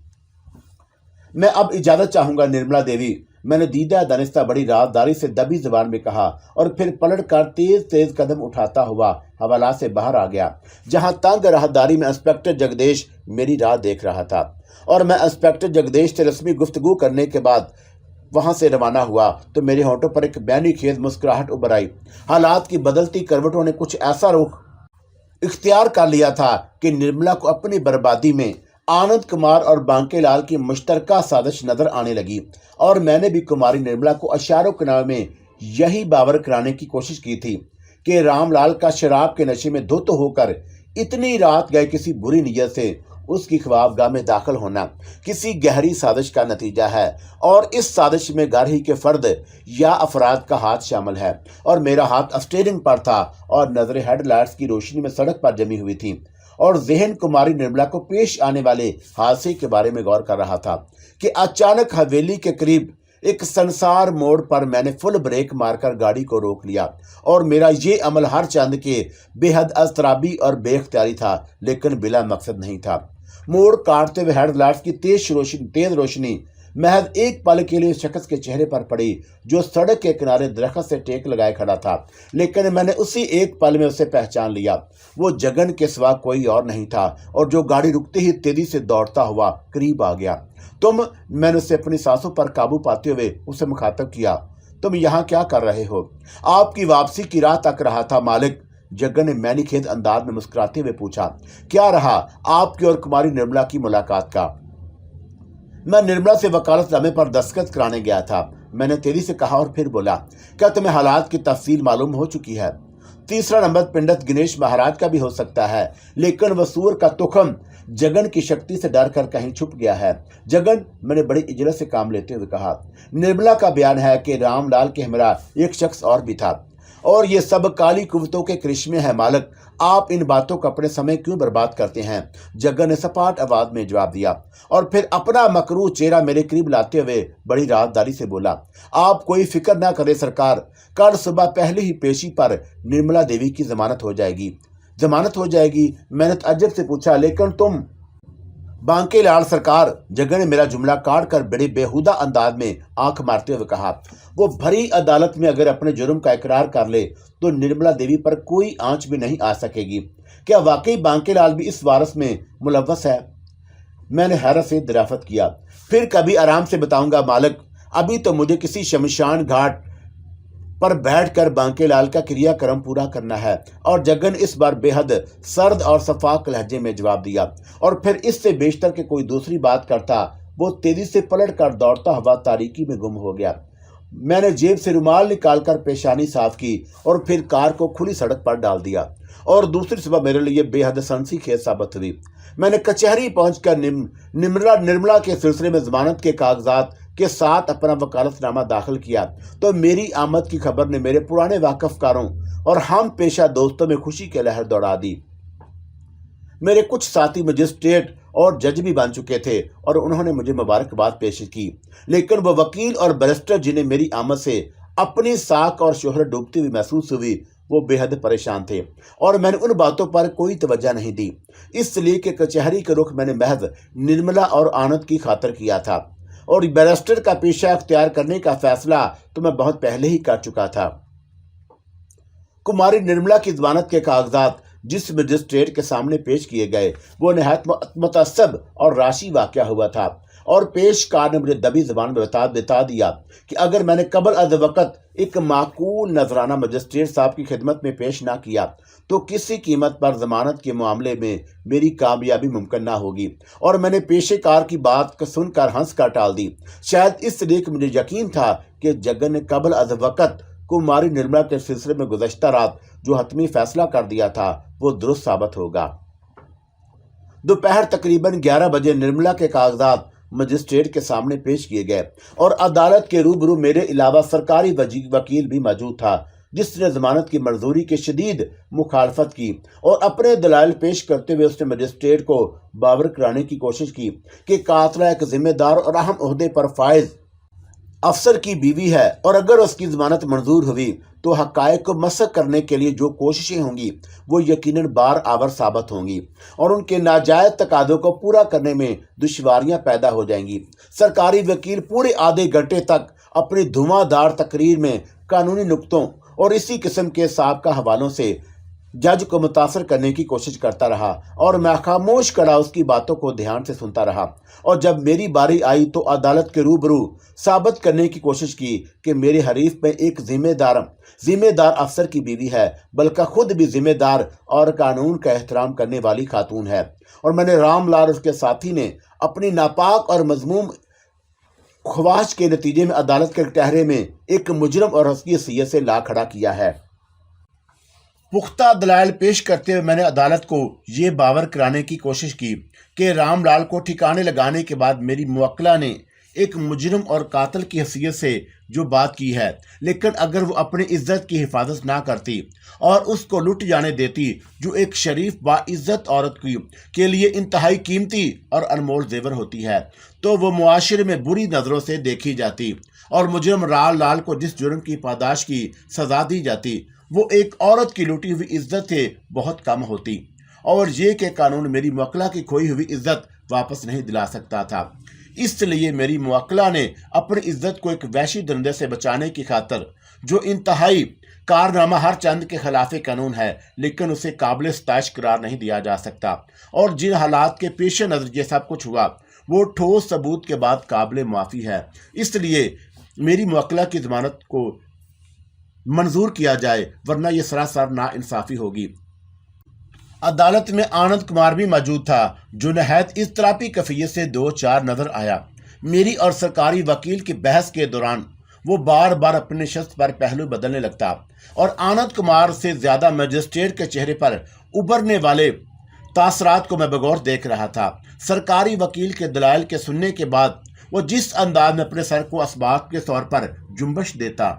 मैं अब इजाज़त चाहूँगा निर्मला देवी, मैंने दीदा दानिस्ता बड़ी राजदारी से दबी ज़बान में कहा, और फिर पलट कर तेज़ कदम उठाता हुआ हवाला से बाहर आ गया, जहाँ तंग राहदारी में इंस्पेक्टर जगदीश मेरी राह देख रहा था। और मैं इंस्पेक्टर जगदीश से रस्मी गुफ्तगू करने के बाद वहाँ से रवाना हुआ तो मेरे होंठों पर एक बैनी खेज मुस्कुराहट उभर आई। हालात की बदलती करवटों ने कुछ ऐसा रुख इख्तियार कर लिया था कि निर्मला को अपनी बर्बादी में आनंद कुमार और बांके लाल की मुश्तरका साजिश नजर आने लगी, और मैंने भी कुमारी निर्मला को अशारों किनारों में यही बावर कराने की कोशिश की थी कि रामलाल का शराब के नशे में धुत होकर इतनी रात गए किसी बुरी नीयत से उसकी ख्वाबगाह में दाखिल होना किसी गहरी साजिश का नतीजा है, और इस साजिश में घर ही के फर्द या अफराद का हाथ शामिल है, और मेरा हाथ स्टीयरिंग पर था और नजरें हेडलाइट्स की रोशनी में सड़क पर जमी हुई थी, और ज़हन कुमारी निर्मला को पेश आने वाले हादसे के बारे में गौर कर रहा था कि अचानक हवेली के करीब एक संसार मोड़ पर मैंने फुल ब्रेक मारकर गाड़ी को रोक लिया, और मेरा ये अमल हर चंद के बेहद अजतराबी और बेख्तियारी था, लेकिन बिला मकसद नहीं था। मोड़ काटते हुए हेडलाइट्स की तेज रोशनी महज एक पल के लिए शख्स के चेहरे पर पड़ी जो सड़क के किनारे दरख्त से टेक लगाए खड़ा था, लेकिन मैंने उसी एक पल में उसे पहचान लिया। वो जगन के सिवा कोई और नहीं था, और जो गाड़ी रुकते ही तेजी से दौड़ता हुआ करीब आ गया। मैंने उसे अपनी सांसों पर काबू पाते हुए उसे मुखातब किया, तुम यहाँ क्या कर रहे हो? आपकी वापसी की राह तक रहा था मालिक, जगन ने मैनी खेद अंदाज में मुस्कुराते हुए पूछा। क्या रहा आपकी और कुमारी निर्मला की मुलाकात का? मैं निर्मला से वकालतनामे पर दस्तखत कराने गया था। मैंने तेजी से कहा और फिर बोला, क्या तुम्हें हालात की तफसील मालूम हो चुकी है? तीसरा नंबर पंडित गणेश महाराज का भी हो सकता है, लेकिन वसूर का तुखम जगन की शक्ति से डर कर कहीं छुप गया है। जगन, मैंने बड़ी इजरत से काम लेते हुए कहा। निर्मला का बयान है कि रामलाल के हमरा एक शख्स और भी था, और ये सब काली कुव्वतों के करिश्मे हैं मालक। आप इन बातों का अपने समय क्यों बर्बाद करते हैं? जगन ने सपाट आवाज में जवाब दिया और फिर अपना मकरूह चेहरा मेरे करीब लाते हुए बड़ी राजदारी से बोला, आप कोई फिक्र ना करें सरकार, कल सुबह पहले ही पेशी पर निर्मला देवी की जमानत हो जाएगी। जमानत हो जाएगी? मैंने ताज्जुब से पूछा, लेकिन तुम? बांके लाल सरकार, जगन ने मेरा जुमला काट कर बड़े बेहुदा अंदाज में आंख मारते हुए कहा, वो भरी अदालत में अगर अपने जुर्म का इकरार कर ले तो निर्मला देवी पर कोई आंच भी नहीं आ सकेगी। क्या वाकई बांके लाल भी इस वारस में मुलव्वस है? मैंने हैरत से दरियाफ्त किया। फिर कभी आराम से बताऊंगा मालिक, अभी तो मुझे किसी शमशान घाट पर बैठकर बांके लाल का क्रियाक्रम पूरा करना है। और जगन इस बार बेहद सर्द और सफाक लहजे में जवाब दिया, और फिर इससे बेशतर के कोई दूसरी बात करता। वो तेजी से पलट कर दौड़ता हुआ तारीकी में गुम हो गया। मैंने जेब से रुमाल निकालकर पेशानी साफ की और फिर कार को खुली सड़क पर डाल दिया, और दूसरी सुबह मेरे लिए बेहद सनसीखेज साबित हुई। मैंने कचहरी पहुंचकर निर्मला के सिलसिले में जमानत के कागजात के साथ अपना वकालतनामा दाखिल किया तो मेरी आमद की खबर ने मेरे पुराने वाकफकारों और हम पेशा दोस्तों में खुशी की लहर दौड़ा दी। मेरे कुछ साथी मजिस्ट्रेट और जज भी बन चुके थे और उन्होंने मुझे मुबारकबाद पेश की, लेकिन वो वकील और बैरिस्टर जिन्हें मेरी आमद से अपनी साख और शोहरत डूबती हुई महसूस हुई, वो बेहद परेशान थे और मैंने उन बातों पर कोई तवज्जो नहीं दी, इसलिए कि कचहरी के रुख मैंने महज निर्मला और आनंद की खातिर किया था, और बैरिस्टर का पेशा अख्तियार करने का फैसला तो मैं बहुत पहले ही कर चुका था। कुमारी निर्मला की जमानत के कागजात जिस मजिस्ट्रेट के सामने पेश किए गए वो नहायत मुतअस्सब और राशि वाक़या हुआ था, और पेशकार ने मुझे दबी जबान में बता दिया कि अगर मैंने कबल अज वक़्त एक माकूल नजराना मजिस्ट्रेट साहब की खिदमत में पेश ना किया तो किसी कीमत पर जमानत के मामले में मेरी कामयाबी मुमकिन ना होगी। और मैंने पेशेकार की बात को सुनकर हंस कर टाल दी, शायद इसलिए कि मुझे यकीन था कि जगन ने कबल अज वक़्त कुमारी निर्मला के सिलसिले में गुज़श्ता रात जो हतमी फैसला कर दिया था वो दुरुस्त साबित होगा। दोपहर तकरीबन 11 बजे निर्मला के कागजात मजिस्ट्रेट के सामने पेश किए गए और अदालत के रूबरू मेरे अलावा सरकारी वकील भी मौजूद था, जिसने जमानत की मंजूरी की शदीद मुखालफत की और अपने दलाइल पेश करते हुए उसने मजिस्ट्रेट को बावर कराने की कोशिश की कि कातला एक जिम्मेदार और अहम ओहदे पर फायज अफसर की बीवी है और अगर उसकी जमानत मंजूर हुई तो हक़ाइक़ को मसक करने के लिए जो कोशिशें होंगी वो यकीनन बार आवर साबित होंगी और उनके नाजायज़ तकादों को पूरा करने में दुश्वारियां पैदा हो जाएंगी। सरकारी वकील पूरे आधे घंटे तक अपनी धुआंधार तकरीर में कानूनी नुक्तों और इसी किस्म के साबका हवालों से जज को मुतासर करने की कोशिश करता रहा और मैं खामोश खड़ा उसकी बातों को ध्यान से सुनता रहा। और जब मेरी बारी आई तो अदालत के रूबरू साबित करने की कोशिश की कि मेरे हरीफ में एक जिम्मेदार अफसर की बीवी है, बल्कि खुद भी जिम्मेदार और कानून का एहतराम करने वाली खातून है। और मैंने रामलाल उसके साथी ने अपनी नापाक और मजमूम ख्वाहिश के नतीजे में अदालत के कटहरे में एक मुजरम और उसकी हैसियत से ला खड़ा किया है। पुख्ता दलाइल पेश करते हुए मैंने अदालत को ये बावर कराने की कोशिश की कि रामलाल को ठिकाने लगाने के बाद मेरी मुवक्किला ने एक मुजरिम और कातिल की हैसियत से जो बात की है, लेकिन अगर वो अपनी इज्जत की हिफाजत ना करती और उसको लुट जाने देती जो एक शरीफ बाइज्जत औरत के लिए इंतहाई कीमती और अनमोल जेवर होती है, तो वो मुआशरे में बुरी नज़रों से देखी जाती और मुजरिम रामलाल को जिस जुर्म की पादाश की सज़ा दी जाती वो एक औरत की लुटी हुई इज्जत से बहुत कम होती, और ये कि कानून मेरी मुवक्किला की खोई हुई इज्जत वापस नहीं दिला सकता था। इसलिए मेरी मुवक्किला ने अपनी इज्जत को एक वहशी दंदे से बचाने की खातिर, जो इंतहाई कारनामा हर चंद के खिलाफ कानून है लेकिन उसे काबिल सताइश करार नहीं दिया जा सकता, और जिन हालात के पेश नज़र ये सब कुछ हुआ वो ठोस सबूत के बाद काबिल मुआफ़ी है, इसलिए मेरी मुवक्किला की जमानत को मंजूर किया जाए, वरना यह सरासर नाइंसाफ़ी होगी। अदालत में आनंद कुमार भी मौजूद था जो नहायत इज़्तिराबी कैफियत से 2-4 नजर आया। میری اور سرکاری وکیل کی بحث کے دوران وہ بار بار اپنے شخص پر پہلو بدلنے لگتا اور آنند کمار سے زیادہ مجسٹریٹ کے چہرے پر ابھرنے والے تاثرات کو میں بغور دیکھ رہا تھا۔ سرکاری وکیل کے دلائل کے سننے کے بعد وہ جس انداز میں اپنے سر کو اسباق کے طور پر جنبش دیتا،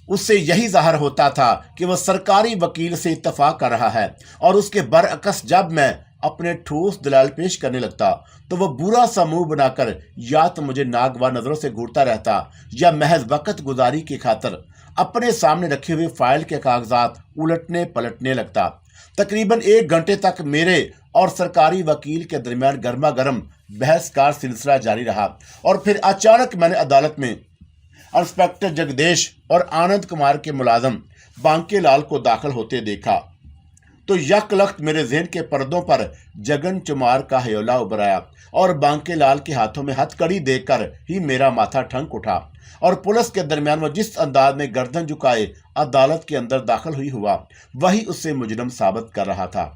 اس سے یہی ظاہر ہوتا تھا کہ وہ سرکاری وکیل سے اتفاق کر رہا ہے، اور اس کے برعکس جب میں اپنے ٹھوس دلائل پیش کرنے لگتا تو وہ برا سا منہ بنا کر یا تو مجھے ناگوار نظروں سے گھورتا رہتا یا محض وقت گزاری کی خاطر اپنے سامنے رکھے ہوئے فائل کے کاغذات الٹنے پلٹنے لگتا۔ تقریباً 1 گھنٹے تک میرے اور سرکاری وکیل کے درمیان گرما گرم بحث کا سلسلہ جاری رہا، اور پھر اچانک میں نے عدالت میں انسپکٹر جگدیش اور آنند کمار کے ملازم بانکے لال کو داخل ہوتے دیکھا تو یک لخت میرے ذہن کے پردوں پر جگن چمار کا ہیولہ ابھر آیا، اور بانکے لال کے ہاتھوں میں ہتھ کڑی دیکھ کر ہی میرا ماتھا ٹھنک اٹھا، اور پولیس کے درمیان وہ جس انداز میں گردن جھکائے عدالت کے اندر داخل ہوا وہی اس سے مجرم ثابت کر رہا تھا۔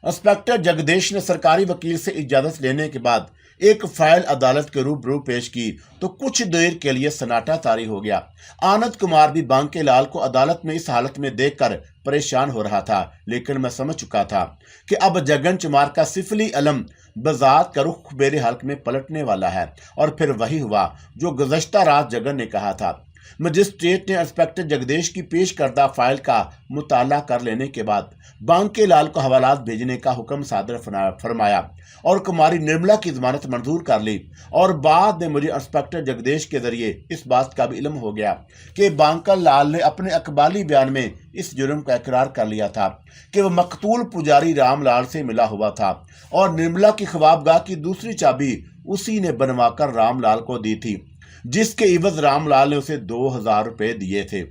انسپکٹر جگدیش نے سرکاری وکیل سے اجازت لینے کے بعد ایک فائل عدالت کے روبرو پیش کی تو کچھ دیر کے لیے سناٹا طاری ہو گیا۔ آنند کمار بھی بانکے لال کو عدالت میں اس حالت میں دیکھ کر پریشان ہو رہا تھا، لیکن میں سمجھ چکا تھا کہ اب جگن چمار کا سفلی علم بذات کا رخ میرے حلق میں پلٹنے والا ہے، اور پھر وہی ہوا جو گزشتہ رات جگن نے کہا تھا۔ مجسٹریٹ نے انسپکٹر جگدیش کی پیش کردہ فائل کا مطالعہ کر لینے کے بعد بانکے لال کو حوالات بھیجنے کا حکم صادر فرمایا اور کماری نرملا کی ضمانت منظور کر لی، اور بعد میں مجھے انسپکٹر جگدیش کے ذریعے اس بات کا بھی علم ہو گیا کہ بانکے لال نے اپنے اقبالی بیان میں اس جرم کا اقرار کر لیا تھا کہ وہ مقتول پجاری رام لال سے ملا ہوا تھا، اور نرملا کی خوابگاہ کی دوسری چابی اسی نے بنوا کر رام لال کو دی تھی، جس کے عوض رام لال نے اسے 2000 روپے دیے تھے۔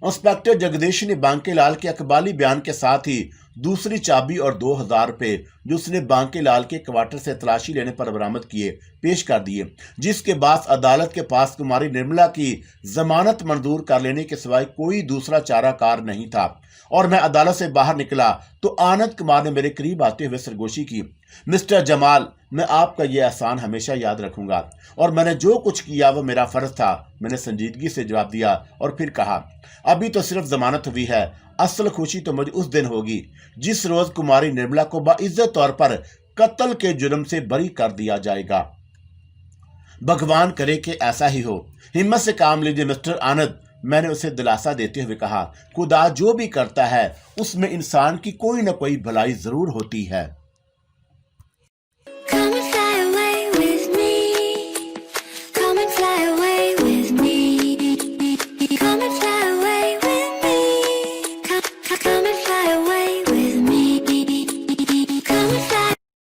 انسپکٹر جگدیش نے بانکے لال کے اقبالی بیان کے ساتھ ہی دوسری چابی اور 2000 روپے جو اس نے بانکے لال کے کوارٹر سے تلاشی لینے پر برآمد کیے پیش کر دیے، جس کے بعد عدالت کے پاس کماری نرملا کی ضمانت منظور کر لینے کے سوائے کوئی دوسرا چارہ کار نہیں تھا، اور میں عدالت سے باہر نکلا تو آنند کمار نے میرے قریب آتے ہوئے سرگوشی کی، مسٹر جمال، میں آپ کا یہ احسان ہمیشہ یاد رکھوں گا، اور میں نے جو کچھ کیا وہ میرا فرض تھا۔ میں نے سنجیدگی سے جواب دیا اور پھر کہا، ابھی تو صرف ضمانت ہوئی ہے، اصل خوشی تو مجھے اس دن ہوگی جس روز کماری نرملا کو باعزت طور پر قتل کے جرم سے بری کر دیا جائے گا۔ بھگوان کرے کہ ایسا ہی ہو، ہمت سے کام لیجیے مسٹر آنند، میں نے اسے دلاسا دیتے ہوئے کہا، خدا جو بھی کرتا ہے اس میں انسان کی کوئی نہ کوئی بھلائی ضرور ہوتی ہے۔